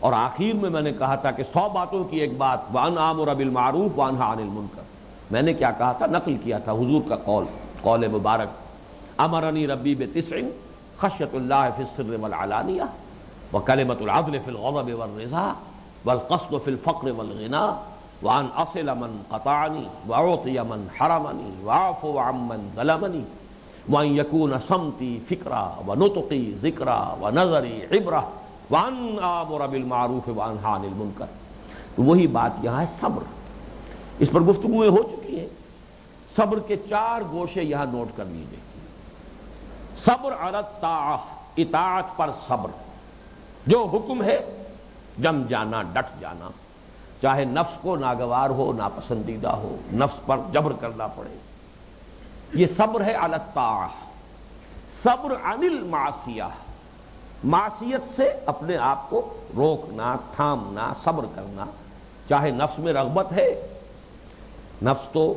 اور آخر میں نے کہا تھا کہ 100 باتوں کی ایک بات وان آمر بالمعروف وانہی عن المنکر. میں نے کیا کہا تھا؟ نقل کیا تھا حضور کا قول مبارک امرنی ربی بتسع خشیۃ اللہ فی السر والعلانیہ وکلمۃ العدل فی الغضب والرضا والقصد فی الفقر والغنا وان اصل من قطعنی واعطی من حرمنی واعفو عمن ظلمنی وان یکون صمتی فکرا ونطقی ذکرا ونظری عبرہ وَأَنْ آمُرَ بِالْمَعْرُوفِ وَأَنْهَى عَنِ الْمُنْكَرِ. تو وہی بات یہاں ہے صبر، اس پر گفتگویں ہو چکی ہیں. صبر کے 4 گوشے یہاں نوٹ کر لیجئے. صبر علی الطاعہ، اطاعت پر صبر، جو حکم ہے جم جانا، ڈٹ جانا، چاہے نفس کو ناگوار ہو، ناپسندیدہ ہو، نفس پر جبر کرنا پڑے، یہ صبر ہے علی الطاعہ. صبر عن المعصیہ، معصیت سے اپنے آپ کو روکنا، تھامنا، صبر کرنا. چاہے نفس میں رغبت ہے، نفس تو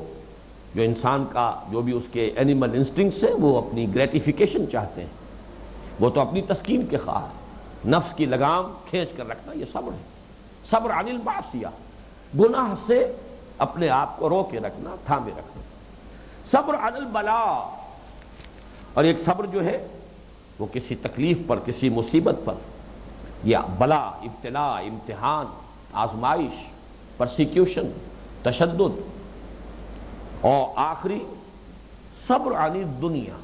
جو انسان کا جو بھی اس کے اینیمل انسٹنکٹس ہیں وہ اپنی گریٹیفیکیشن چاہتے ہیں، وہ تو اپنی تسکین کے خواہاں ہے. نفس کی لگام کھینچ کر رکھنا یہ صبر ہے. صبر عن المعصیہ، گناہ سے اپنے آپ کو روکے رکھنا، تھامے رکھنا. صبر عن البلاء، اور ایک صبر جو ہے وہ کسی تکلیف پر، کسی مصیبت پر، یا بلا، ابتلاء، امتحان، آزمائش، پرسیکیوشن، تشدد. اور آخری صبر عن الدنیا،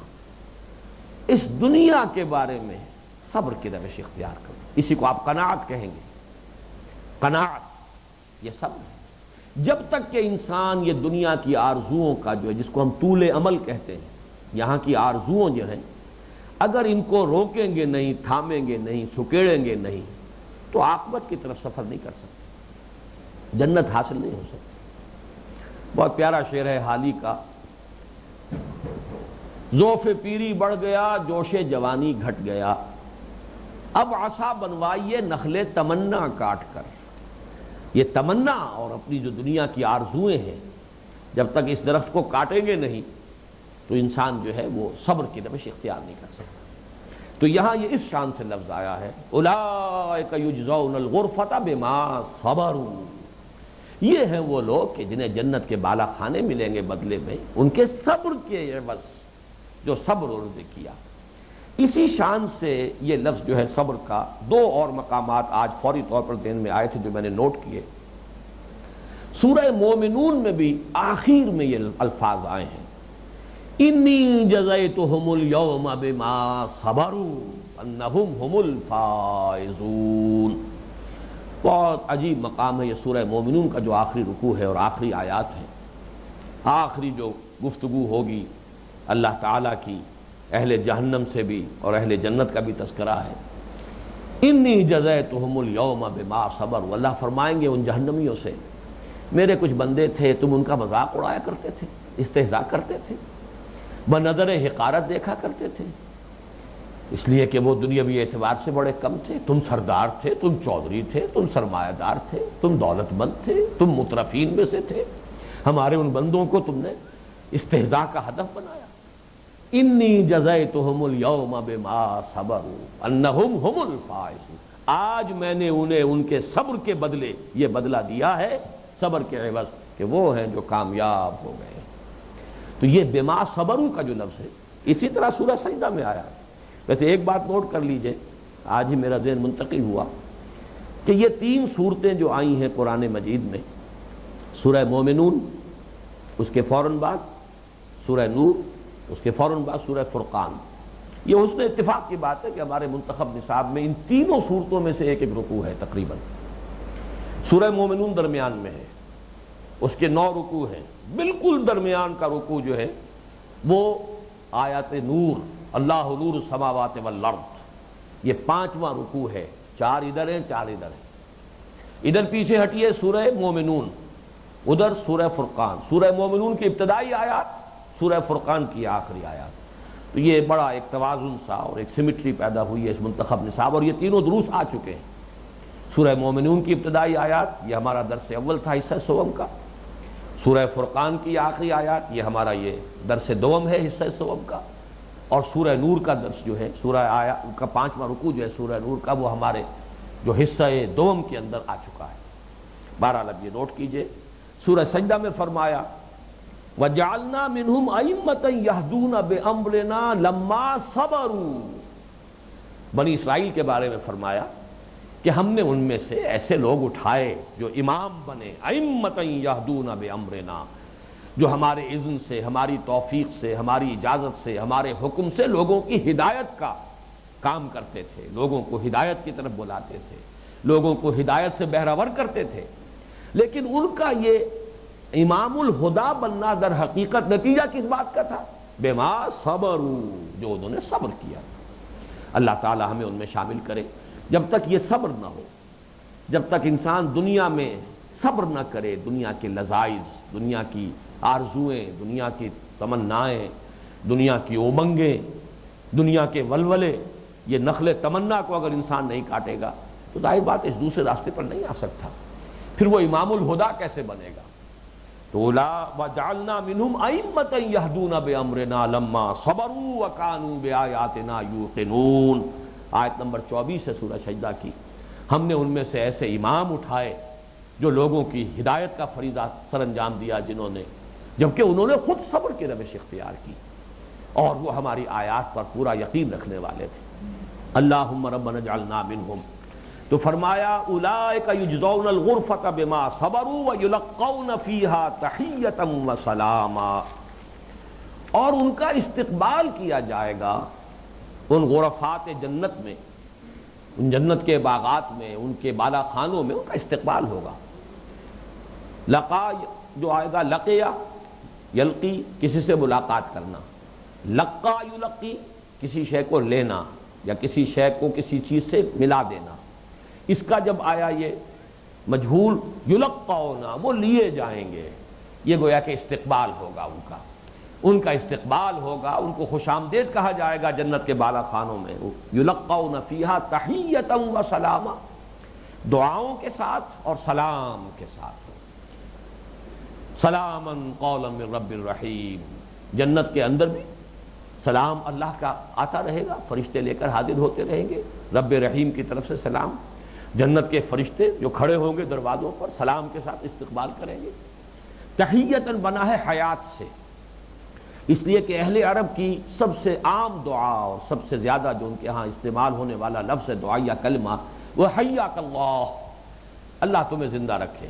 اس دنیا کے بارے میں صبر کی روش اختیار کرو. اسی کو آپ قناعت کہیں گے. قناعت یہ صبر ہے. جب تک کہ انسان یہ دنیا کی آرزوؤں کا جو ہے، جس کو ہم طول عمل کہتے ہیں، یہاں کی آرزوؤں جو ہیں، اگر ان کو روکیں گے نہیں، تھامیں گے نہیں، سکیڑیں گے نہیں، تو عاقبت کی طرف سفر نہیں کر سکتے، جنت حاصل نہیں ہو سکتی. بہت پیارا شعر ہے حالی کا: ذوف پیری بڑھ گیا، جوش جوانی گھٹ گیا، اب عصا بنوائیے نخل تمنا کاٹ کر. یہ تمنا اور اپنی جو دنیا کی آرزوئیں ہیں، جب تک اس درخت کو کاٹیں گے نہیں تو انسان جو ہے وہ صبر کی روش اختیار نہیں کر سکتا. تو یہاں یہ اس شان سے لفظ آیا ہے: اولئک یجزون الغرفۃ بما صبروا. یہ ہیں وہ لوگ کہ جنہیں جنت کے بالا خانے ملیں گے بدلے میں ان کے صبر کے عوض، جو صبر انہوں نے کیا. اسی شان سے یہ لفظ جو ہے صبر کا 2 اور مقامات آج فوری طور پر ذہن میں آئے تھے جو میں نے نوٹ کیے. سورہ مومنون میں بھی آخر میں یہ الفاظ آئے ہیں: انی جزیتہم الیوم بما صبروا انہم هم الفائزون. بہت عجیب مقام ہے یہ سورہ مومنون کا جو آخری رکوع ہے اور آخری آیات ہے. آخری جو گفتگو ہوگی اللہ تعالیٰ کی اہل جہنم سے بھی اور اہل جنت کا بھی تذکرہ ہے. انی جزیتہم الیوم بما صبروا. اللہ فرمائیں گے ان جہنمیوں سے: میرے کچھ بندے تھے، تم ان کا مذاق اڑایا کرتے تھے، استہزاء کرتے تھے، بنظر حقارت دیکھا کرتے تھے، اس لیے کہ وہ دنیاوی اعتبار سے بڑے کم تھے. تم سردار تھے، تم چودھری تھے، تم سرمایہ دار تھے، تم دولت مند تھے، تم مترفین میں سے تھے. ہمارے ان بندوں کو تم نے استہزاء کا ہدف بنایا. انی جزیتہم الیوم بما صبروا انہم هم الفائزون. آج میں نے انہیں ان کے صبر کے بدلے یہ بدلہ دیا ہے، صبر کے عوض، کہ وہ ہیں جو کامیاب ہو گئے. تو یہ بما صبروا کا جو لفظ ہے اسی طرح سورہ سجدہ میں آیا. ویسے ایک بات نوٹ کر لیجئے، آج ہی میرا ذہن منتقل ہوا کہ یہ 3 صورتیں جو آئی ہیں قرآن مجید میں، سورہ مومنون، اس کے فوراً بعد سورہ نور، اس کے فوراً بعد سورہ فرقان، یہ حسن اتفاق کی بات ہے کہ ہمارے منتخب نصاب میں ان تینوں صورتوں میں سے ایک ایک رکوع ہے تقریباً. سورہ مومنون درمیان میں ہے، اس کے 9 رکوع ہیں. بالکل درمیان کا رکوع جو ہے وہ آیات نور، اللہ نور السماوات والارض، یہ 5واں رکوع ہے. 4 ادھر ہیں، 4 ادھر ہیں. ادھر پیچھے ہٹیے سورہ مومنون، ادھر سورہ فرقان. سورہ مومنون کی ابتدائی آیات، سورہ فرقان کی آخری آیات. تو یہ بڑا ایک توازن سا اور ایک سیمیٹری پیدا ہوئی ہے اس منتخب نصاب، اور یہ تینوں دروس آ چکے ہیں. سورہ مومنون کی ابتدائی آیات، یہ ہمارا درس اول تھا حصہ سوم کا. سورہ فرقان کی آخری آیات، یہ ہمارا یہ درس دوم ہے حصہ سوم کا. اور سورہ نور کا درس جو ہے، سورہ آیات کا 5واں رکوع جو ہے سورہ نور کا، وہ ہمارے جو حصہ دوم کے اندر آ چکا ہے. بہرحال اب یہ نوٹ کیجئے، سورہ سجدہ میں فرمایا: وَجَعَلْنَا مِنْهُمْ أَئِمَّةً يَهْدُونَ بِأَمْرِنَا لَمَّا صَبَرُوا. بنی اسرائیل کے بارے میں فرمایا کہ ہم نے ان میں سے ایسے لوگ اٹھائے جو امام بنے، أَئِمَّةً يَهْدُونَ بِأَمْرِنَا، جو ہمارے اذن سے، ہماری توفیق سے، ہماری اجازت سے، ہمارے حکم سے لوگوں کی ہدایت کا کام کرتے تھے، لوگوں کو ہدایت کی طرف بلاتے تھے، لوگوں کو ہدایت سے بہرہور کرتے تھے، لیکن ان کا یہ امام الہدا بننا در حقیقت نتیجہ کس بات کا تھا؟ بما صبروا، جو انہوں نے صبر کیا۔ اللہ تعالی ہمیں ان میں شامل کرے۔ جب تک یہ صبر نہ ہو، جب تک انسان دنیا میں صبر نہ کرے، دنیا کے لذائذ، دنیا کی آرزوئیں، دنیا کی تمنائیں، دنیا کی امنگیں، دنیا کے ولولے، یہ نخل تمنا کو اگر انسان نہیں کاٹے گا تو ظاہر بات اس دوسرے راستے پر نہیں آ سکتا، پھر وہ امام الہدا کیسے بنے گا؟ تو وَجَعَلْنَا مِنْهُمْ أَئِمَّةً يَهْدُونَ بِأَمْرِنَا لَمَّا صَبَرُوا وَكَانُوا بِآيَاتِنَا يُوقِنُونَ۔ آیت نمبر 24 ہے سورہ سجدہ کی۔ ہم نے ان میں سے ایسے امام اٹھائے جو لوگوں کی ہدایت کا فریضہ سر انجام دیا، جنہوں نے، جبکہ انہوں نے خود صبر کی روش اختیار کی، اور وہ ہماری آیات پر پورا یقین رکھنے والے تھے۔ اللہم ربنا اجعلنا منہم، تو فرمایا اولئک یجزون الغرفۃ بما صبروا ویلقون فیہا تحیۃ وسلاما، اور ان کا استقبال کیا جائے گا ان غرفات جنت میں، ان جنت کے باغات میں، ان کے بالا خانوں میں ان کا استقبال ہوگا۔ لقا جو آئے گا، لقیا یلقی، کسی سے ملاقات کرنا، لقا یلقی کسی شے کو لینا یا کسی شے کو کسی چیز سے ملا دینا۔ اس کا جب آیا یہ مجہول یلقونا، وہ لیے جائیں گے، یہ گویا کہ استقبال ہوگا ان کا استقبال ہوگا، ان کو خوش آمدید کہا جائے گا جنت کے بالا خانوں میں۔ یلقون فیہا تحیۃ وسلاما، دعاؤں کے ساتھ اور سلام کے ساتھ۔ سلاما قولا من رب الرحیم، جنت کے اندر بھی سلام اللہ کا آتا رہے گا، فرشتے لے کر حاضر ہوتے رہیں گے، رب رحیم کی طرف سے سلام، جنت کے فرشتے جو کھڑے ہوں گے دروازوں پر سلام کے ساتھ استقبال کریں گے۔ تحیتاً بنا ہے حیات سے، اس لیے کہ اہل عرب کی سب سے عام دعا اور سب سے زیادہ جو ان کے ہاں استعمال ہونے والا لفظ دعائیہ کلمہ وہ حیاک اللہ، اللہ تمہیں زندہ رکھے،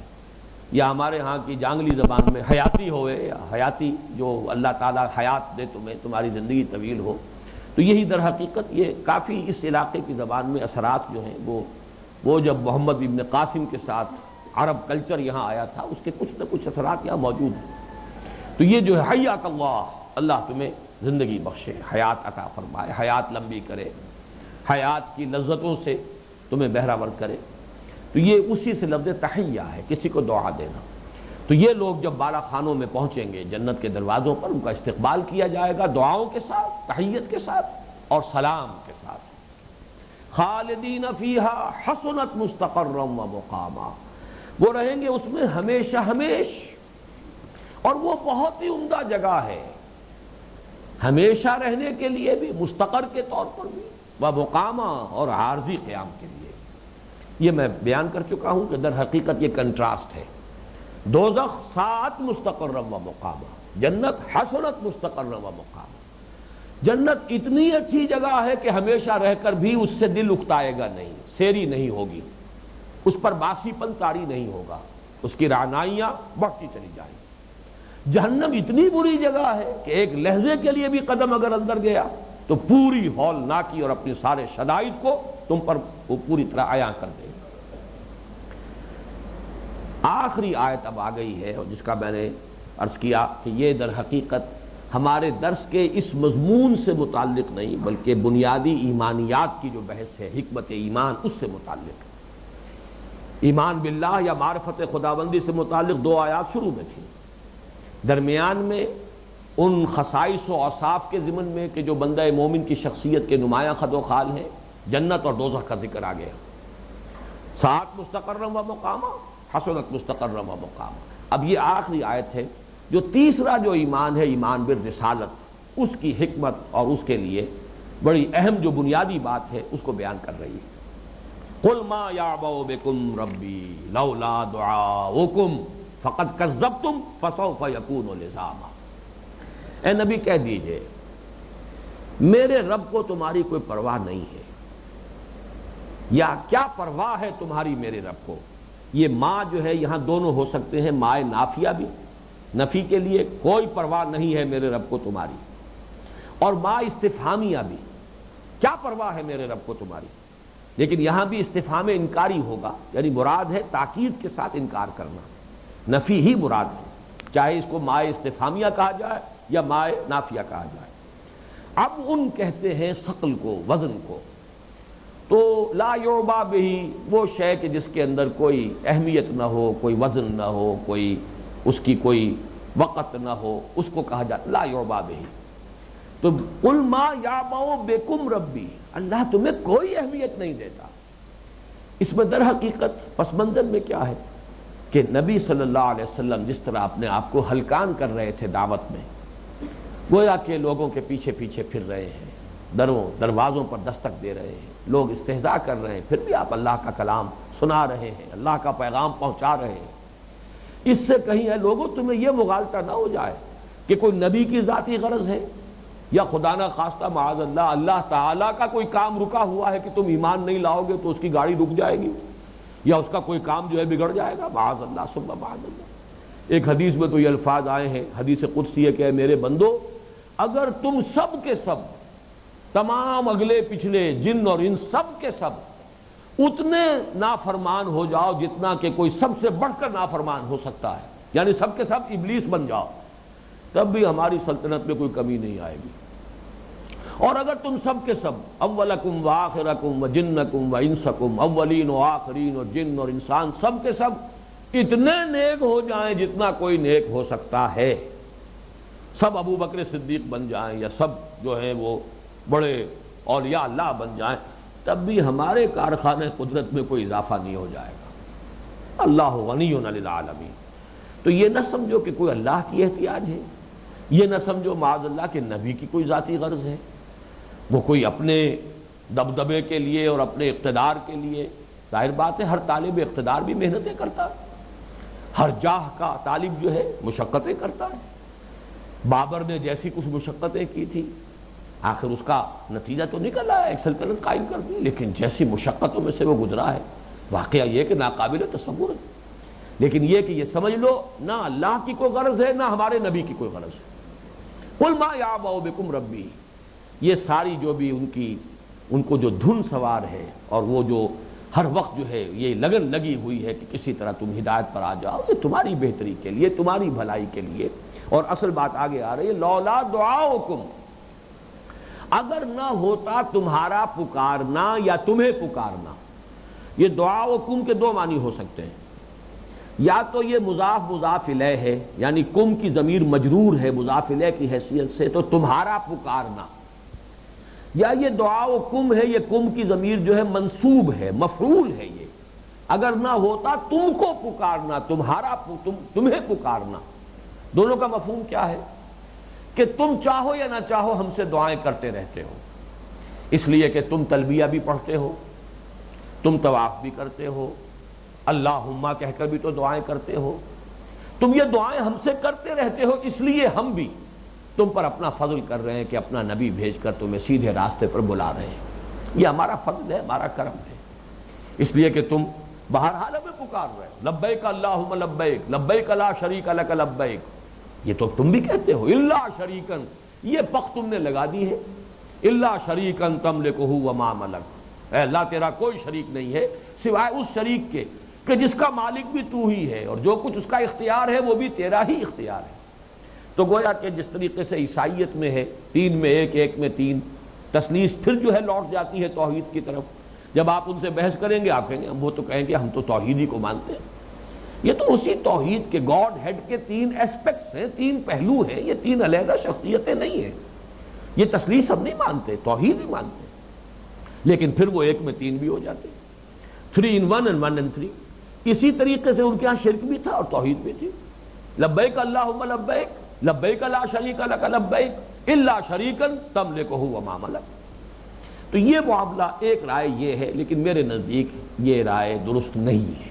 یا ہمارے ہاں کی جانگلی زبان میں حیاتی ہوئے، یا حیاتی، جو اللہ تعالیٰ حیات دے تمہیں، تمہاری زندگی طویل ہو۔ تو یہی در حقیقت یہ کافی اس علاقے کی زبان میں اثرات جو ہیں وہ جب محمد ابن قاسم کے ساتھ عرب کلچر یہاں آیا تھا، اس کے کچھ نہ کچھ اثرات یہاں موجود ہیں۔ تو یہ جو ہے حیاک اللہ، اللہ تمہیں زندگی بخشے، حیات عطا فرمائے، حیات لمبی کرے، حیات کی لذتوں سے تمہیں بہرہور کرے، تو یہ اسی سے لفظ تحیہ ہے، کسی کو دعا دینا۔ تو یہ لوگ جب بالا خانوں میں پہنچیں گے جنت کے دروازوں پر، ان کا استقبال کیا جائے گا دعاؤں کے ساتھ، تحیت کے ساتھ اور سلام کے ساتھ۔ خالدین فیہا حسنت مستقرا و مقاما، وہ رہیں گے اس میں ہمیشہ ہمیش، اور وہ بہت ہی عمدہ جگہ ہے، ہمیشہ رہنے کے لیے بھی، مستقر کے طور پر بھی، و مقاما، اور عارضی قیام کے لیے۔ یہ میں بیان کر چکا ہوں کہ در حقیقت یہ کنٹراسٹ ہے، دوزخ ساعت مستقر و مقاما، جنت حسنت مستقر و مقاما۔ جنت اتنی اچھی جگہ ہے کہ ہمیشہ رہ کر بھی اس سے دل اکتائے گا نہیں، سیری نہیں ہوگی، اس پر باسی پن طاری نہیں ہوگا، اس کی رعنائیاں بڑھتی چلی جائیں گی۔ جہنم اتنی بری جگہ ہے کہ ایک لحظے کے لیے بھی قدم اگر اندر گیا تو پوری ہولناکی اور اپنی سارے شدائد کو تم پر وہ پوری طرح عیاں کر دے گا۔ آخری آیت اب آ گئی ہے، اور جس کا میں نے عرض کیا کہ یہ در حقیقت ہمارے درس کے اس مضمون سے متعلق نہیں، بلکہ بنیادی ایمانیات کی جو بحث ہے، حکمت ایمان، اس سے متعلق ہے۔ ایمان باللہ یا معرفت خداوندی سے متعلق 2 آیات شروع میں تھی، درمیان میں ان خصائص و اوصاف کے ضمن میں کہ جو بندہ مومن کی شخصیت کے نمایاں خد و خال ہیں، جنت اور دوزخ کا ذکر آ گیا۔ ساعت مستقرا و مقاما، حسنت مستقرا و مقاما۔ اب یہ آخری آیت ہے جو تیسرا جو ایمان ہے، ایمان بالرسالت، اس کی حکمت اور اس کے لیے بڑی اہم جو بنیادی بات ہے اس کو بیان کر رہی ہے۔ قل ما یعبأ بکم ربی لولا دعاؤکم فقد کذبتم فسوف یکون لزاما۔ اے نبی کہہ دیجئے میرے رب کو تمہاری کوئی پرواہ نہیں ہے، یا کیا پرواہ ہے تمہاری میرے رب کو۔ یہ ماں جو ہے یہاں دونوں ہو سکتے ہیں، ماء نافیہ بھی، نفی کے لیے کوئی پرواہ نہیں ہے میرے رب کو تمہاری، اور ماء استفہامیہ بھی، کیا پرواہ ہے میرے رب کو تمہاری؟ لیکن یہاں بھی استفہام انکاری ہوگا، یعنی مراد ہے تاکید کے ساتھ انکار کرنا، نفی ہی مراد ہے، چاہے اس کو مائے استفہامیہ کہا جائے یا مائے نافیہ کہا جائے۔ اب ان کہتے ہیں ثقل کو، وزن کو، تو لا یعبا بہی، وہ شے کہ جس کے اندر کوئی اہمیت نہ ہو، کوئی وزن نہ ہو، کوئی اس کی کوئی وقت نہ ہو، اس کو کہا جاتا لا یعبا بہی۔ تو قل ما یعبأ بکم ربی، اللہ تمہیں کوئی اہمیت نہیں دیتا۔ اس میں در حقیقت پس منظر میں کیا ہے کہ نبی صلی اللہ علیہ وسلم جس طرح اپنے آپ کو ہلکان کر رہے تھے دعوت میں، گویا کہ لوگوں کے پیچھے پیچھے پھر رہے ہیں، دروازوں پر دستک دے رہے ہیں، لوگ استہزاء کر رہے ہیں، پھر بھی آپ اللہ کا کلام سنا رہے ہیں، اللہ کا پیغام پہنچا رہے ہیں۔ اس سے کہیں ہے لوگوں تمہیں یہ مغالطہ نہ ہو جائے کہ کوئی نبی کی ذاتی غرض ہے، یا خدا نہ خواستہ معاذ اللہ اللہ تعالیٰ کا کوئی کام رکا ہوا ہے کہ تم ایمان نہیں لاؤ گے تو اس کی گاڑی رک جائے گی، یا اس کا کوئی کام جو ہے بگڑ جائے گا، معاذ اللہ ثم معاذ اللہ۔ ایک حدیث میں تو یہ الفاظ آئے ہیں، حدیث قدسی ہے کہ اے میرے بندو، اگر تم سب کے سب، تمام اگلے پچھلے جن اور انس سب کے سب اتنے نافرمان ہو جاؤ جتنا کہ کوئی سب سے بڑھ کر نافرمان ہو سکتا ہے، یعنی سب کے سب ابلیس بن جاؤ، تب بھی ہماری سلطنت میں کوئی کمی نہیں آئے گی۔ اور اگر تم سب کے سب اولکم و آخرکم و جنکم و انسکم، اولین و آخرین اور جن اور انسان سب کے سب اتنے نیک ہو جائیں جتنا کوئی نیک ہو سکتا ہے، سب ابو بکر صدیق بن جائیں یا سب جو ہیں وہ بڑے اولیاء اللہ بن جائیں، تب بھی ہمارے کارخانے قدرت میں کوئی اضافہ نہیں ہو جائے گا۔ اللہ غنی عن العالمین۔ تو یہ نہ سمجھو کہ کوئی اللہ کی احتیاج ہے، یہ نہ سمجھو معاذ اللہ کہ نبی کی کوئی ذاتی غرض ہے، وہ کوئی اپنے دبدبے کے لیے اور اپنے اقتدار کے لیے۔ ظاہر بات ہے ہر طالب اقتدار بھی محنتیں کرتا ہے، ہر جاہ کا طالب جو ہے مشقتیں کرتا ہے۔ بابر نے جیسی کچھ مشقتیں کی تھی، آخر اس کا نتیجہ تو نکل آیا، ایک سلطنت قائم کر دی، لیکن جیسی مشقتوں میں سے وہ گزرا ہے، واقعہ یہ کہ ناقابل تصور ہے۔ لیکن یہ کہ یہ سمجھ لو نہ اللہ کی کوئی غرض ہے نہ ہمارے نبی کی کوئی غرض ہے۔ قل ما یعبأ بکم ربی، یہ ساری جو بھی ان کو جو دھن سوار ہے اور وہ جو ہر وقت جو ہے یہ لگن لگی ہوئی ہے کہ کسی طرح تم ہدایت پر آ جاؤ، یہ تمہاری بہتری کے لیے، تمہاری بھلائی کے لیے۔ اور اصل بات آگے آ رہی ہے، لولا دعاؤکم، اگر نہ ہوتا تمہارا پکارنا یا تمہیں پکارنا۔ یہ دعاؤکم کے دو معنی ہو سکتے ہیں، یا تو یہ مضاف مضاف الیہ ہے، یعنی کم کی ضمیر مجرور ہے مضاف الیہ کی حیثیت سے، تو تمہارا پکارنا، یا یہ دعاؤکم ہے، یہ کم کی ضمیر جو ہے منصوب ہے، مفعول ہے یہ، اگر نہ ہوتا تم کو پکارنا، تمہیں پکارنا۔ دونوں کا مفہوم کیا ہے کہ تم چاہو یا نہ چاہو ہم سے دعائیں کرتے رہتے ہو، اس لیے کہ تم تلبیہ بھی پڑھتے ہو، تم طواف بھی کرتے ہو، اللہم کہہ کر بھی تو دعائیں کرتے ہو، تم یہ دعائیں ہم سے کرتے رہتے ہو، اس لیے ہم بھی تم پر اپنا فضل کر رہے ہیں کہ اپنا نبی بھیج کر تمہیں سیدھے راستے پر بلا رہے ہیں۔ یہ ہمارا فضل ہے، ہمارا کرم ہے، اس لیے کہ تم بہرحال ہمیں پکار رہے ہو، لبیک اللہم لبیک، لبیک لا شریک لک لبیک، یہ تو تم بھی کہتے ہو۔ الا شریکن، یہ پخ تم نے لگا دی ہے، الا شریکن تملکہ وما ملک، اے اللہ تیرا کوئی شریک نہیں ہے سوائے اس شریک کے کہ جس کا مالک بھی تو ہی ہے اور جو کچھ اس کا اختیار ہے وہ بھی تیرا ہی اختیار ہے۔ تو گویا کہ جس طریقے سے عیسائیت میں ہے، تین میں ایک، ایک میں تین، تثلیث پھر جو ہے لوٹ جاتی ہے توحید کی طرف۔ جب آپ ان سے بحث کریں گے آپ کہیں گے وہ تو کہیں گے ہم تو توحید ہی کو مانتے ہیں۔ یہ تو اسی توحید کے گاڈ ہیڈ کے تین ایسپیکٹس ہیں، تین پہلو ہیں، یہ تین علیحدہ شخصیتیں نہیں ہیں۔ یہ تثلیث ہم نہیں مانتے، توحید ہی مانتے ہیں، لیکن پھر وہ ایک میں تین بھی ہو جاتے، 3 in 1 and 1 in 3۔ اسی طریقے سے ان کے ہاں شرک بھی تھا اور توحید بھی تھی۔ لبیک اللہم لبیک، لبیک لا شریک لک لبیک، الا شریکا تملکہ وما ملک۔ تو یہ معاملہ ایک رائے یہ ہے، لیکن میرے نزدیک یہ رائے درست نہیں ہے۔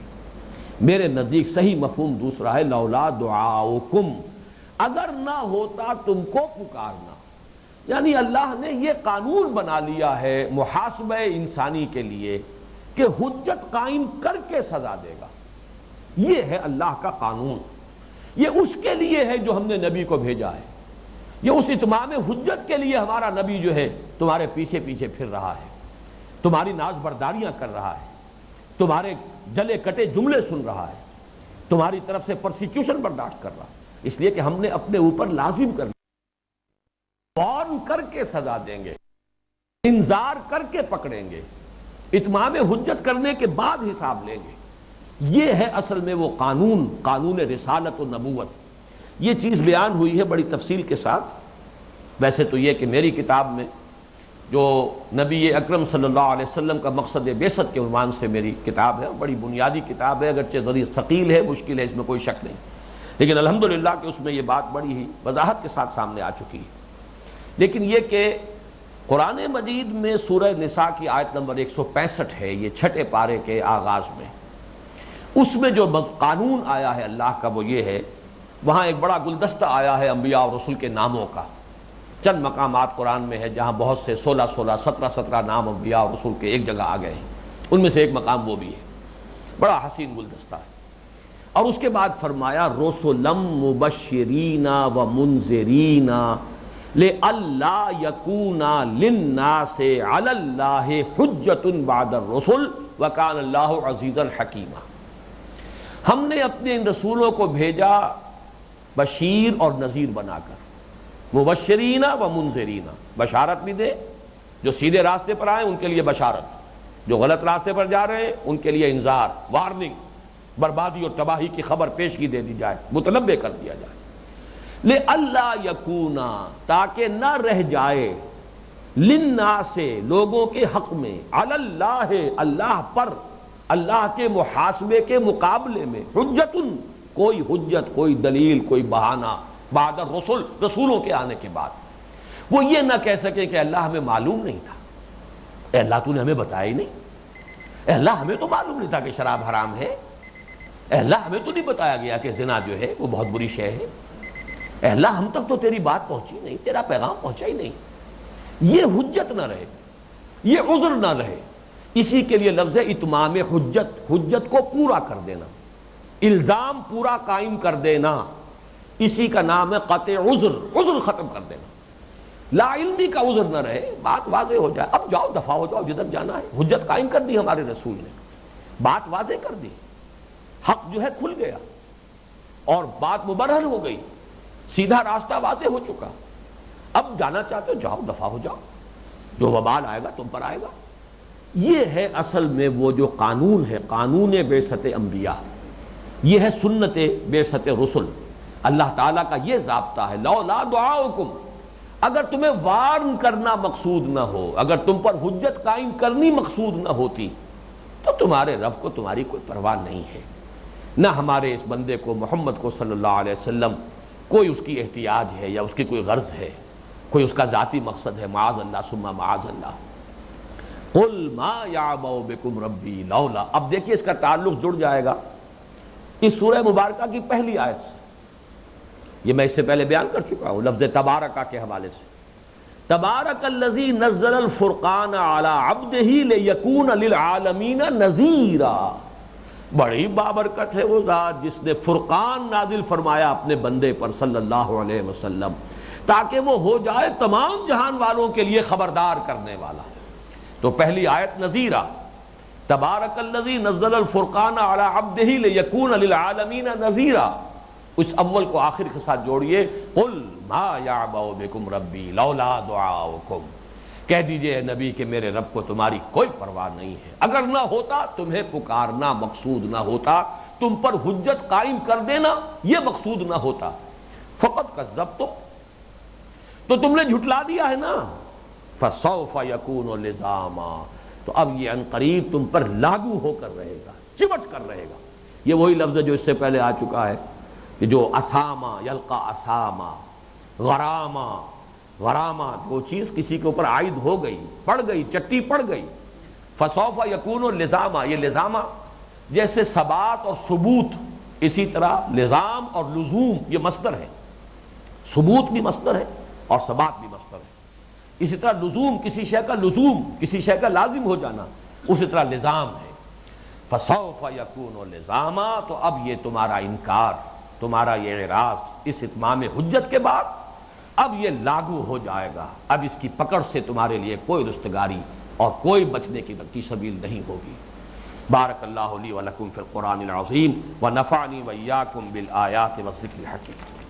میرے نزدیک صحیح مفہوم دوسرا ہے، لولا دعاؤکم، اگر نہ ہوتا تم کو پکارنا، یعنی اللہ نے یہ قانون بنا لیا ہے محاسبہ انسانی کے لیے کہ حجت قائم کر کے سزا دے گا۔ یہ ہے اللہ کا قانون، یہ اس کے لیے ہے جو ہم نے نبی کو بھیجا ہے۔ یہ اس اتمام حجت کے لیے ہمارا نبی جو ہے تمہارے پیچھے پیچھے پھر رہا ہے، تمہاری ناز برداریاں کر رہا ہے، تمہارے جلے کٹے جملے سن رہا ہے، تمہاری طرف سے پرسیکیوشن برداشت کر رہا ہے، اس لیے کہ ہم نے اپنے اوپر لازم کر وارن کر کے سزا دیں گے، انذار کر کے پکڑیں گے، اتمام حجت کرنے کے بعد حساب لیں گے۔ یہ ہے اصل میں وہ قانون رسالت و نبوت۔ یہ چیز بیان ہوئی ہے بڑی تفصیل کے ساتھ۔ ویسے تو یہ کہ میری کتاب میں جو نبی اکرم صلی اللہ علیہ وسلم کا مقصد بعثت کے عنوان سے میری کتاب ہے، بڑی بنیادی کتاب ہے، اگرچہ ذریعہ ثقیل ہے، مشکل ہے، اس میں کوئی شک نہیں، لیکن الحمدللہ کہ اس میں یہ بات بڑی ہی وضاحت کے ساتھ سامنے آ چکی ہے۔ لیکن یہ کہ قرآن مجید میں سورہ نساء کی آیت نمبر 165 ہے، یہ چھٹے پارے کے آغاز میں، اس میں جو قانون آیا ہے اللہ کا وہ یہ ہے، وہاں ایک بڑا گلدستہ آیا ہے انبیاء اور رسول کے ناموں کا۔ چند مقامات قرآن میں ہے جہاں بہت سے 16 17 نام انبیاء اور رسول کے ایک جگہ آ گئے ہیں، ان میں سے ایک مقام وہ بھی ہے، بڑا حسین گلدستہ ہے۔ اور اس کے بعد فرمایا رسلا مبشرین و منذرین لئلا یکون للناس علی اللہ حجۃ بعد الرسل وکان اللہ عزیزا حکیما۔ ہم نے اپنے ان رسولوں کو بھیجا بشیر اور نذیر بنا کر، مبشرین و منذرین، بشارت بھی دے، جو سیدھے راستے پر آئیں ان کے لیے بشارت، جو غلط راستے پر جا رہے ہیں ان کے لیے انذار، وارننگ، بربادی اور تباہی کی خبر پیشگی دے دی جائے، متنبہ کر دیا جائے۔ لئلا یکون، تاکہ نہ رہ جائے، للناس، لوگوں کے حق میں، علی اللہ، اللہ پر، اللہ کے محاسبے کے مقابلے میں، حجت، کوئی حجت، کوئی دلیل، کوئی بہانہ، بعد الرسل، رسولوں کے آنے کے بعد وہ یہ نہ کہہ سکے کہ اللہ ہمیں معلوم نہیں تھا، اے اللہ تو نے ہمیں بتایا ہی نہیں، اے اللہ ہمیں تو معلوم نہیں تھا کہ شراب حرام ہے، اے اللہ ہمیں تو نہیں بتایا گیا کہ زنا جو ہے وہ بہت بری شے ہے، اے اللہ ہم تک تو تیری بات پہنچی نہیں، تیرا پیغام پہنچا ہی نہیں۔ یہ حجت نہ رہے، یہ عذر نہ رہے، اسی کے لیے لفظ ہے اتمام حجت، حجت کو پورا کر دینا، الزام پورا قائم کر دینا، اسی کا نام ہے قطع عذر، عذر ختم کر دینا۔ لا علمی کا عذر نہ رہے، بات واضح ہو جائے، اب جاؤ دفع ہو جاؤ جدھر جانا ہے، حجت قائم کر دی ہمارے رسول نے، بات واضح کر دی، حق جو ہے کھل گیا اور بات مبرہن ہو گئی، سیدھا راستہ واضح ہو چکا، اب جانا چاہتے ہو جاؤ دفع ہو جاؤ، جو وبال آئے گا تم پر آئے گا۔ یہ ہے اصل میں وہ جو قانون ہے، قانون بعثت انبیاء، یہ ہے سنت بعثت رسل۔ اللہ تعالیٰ کا یہ ضابطہ ہے، لولا دعاؤکم، اگر تمہیں وارن کرنا مقصود نہ ہو، اگر تم پر حجت قائم کرنی مقصود نہ ہوتی تو تمہارے رب کو تمہاری کوئی پرواہ نہیں ہے، نہ ہمارے اس بندے کو محمد کو صلی اللہ علیہ وسلم کوئی اس کی احتیاج ہے یا اس کی کوئی غرض ہے، کوئی اس کا ذاتی مقصد ہے، معاذ اللہ ثم معاذ اللہ۔ قل ما یعبأ بکم ربی لولا، اب دیکھیے اس کا تعلق جڑ جائے گا اس سورہ مبارکہ کی پہلی آیت سے، یہ میں اس سے پہلے بیان کر چکا ہوں لفظ تبارکہ کے حوالے سے، تبارک الذی نزل الفرقان علی عبدہ لیکون للعالمین نذیرا، بڑی بابرکت ہے وہ ذات جس نے فرقان نازل فرمایا اپنے بندے پر صلی اللہ علیہ وسلم، تاکہ وہ ہو جائے تمام جہان والوں کے لیے خبردار کرنے والا۔ تو پہلی آیت نذیرا، تبارک الذی نزل الفرقان علی عبدہ لیکون للعالمین نذیرا، اس اول کو آخر کے ساتھ جوڑیے، قل ما یعبأ بکم ربی لولا دعاؤکم، کہہ دیجئے اے نبی کہ میرے رب کو تمہاری کوئی پرواہ نہیں ہے، اگر نہ ہوتا تمہیں پکارنا مقصود نہ ہوتا، تم پر حجت قائم کر دینا یہ مقصود نہ ہوتا، فقط کذبتم، تو تم نے جھٹلا دیا ہے نا، فسوف یکون لزاما، تو اب یہ عنقریب تم پر لاگو ہو کر رہے گا، چمٹ کر رہے گا۔ یہ وہی لفظ ہے جو اس سے پہلے آ چکا ہے کہ جو اسامہ یلقا اسامہ، غرامہ، غرامہ وہ چیز کسی کے اوپر عائد ہو گئی، پڑ گئی، چٹی پڑ گئی، فسوف یکون لزاما، یہ لزامہ جیسے ثبات اور ثبوت، اسی طرح لزام اور لزوم یہ مصدر ہے، ثبوت بھی مصدر ہے اور ثبات بھی مصدر ہے، اسی طرح لزوم کسی شے کا لزوم، کسی شے کا لازم ہو جانا، اسی طرح لزام ہے۔ فسوف یکون لزاما، تو اب یہ تمہارا انکار، تمہارا یہ اعراض اس اتمام حجت کے بعد اب یہ لاگو ہو جائے گا، اب اس کی پکڑ سے تمہارے لیے کوئی رستگاری اور کوئی بچنے کی سبیل نہیں ہوگی۔ بارک اللہ لی و لکم فی القرآن العظیم ونفعنی وإیاکم بالآیات والذکر الحکیم۔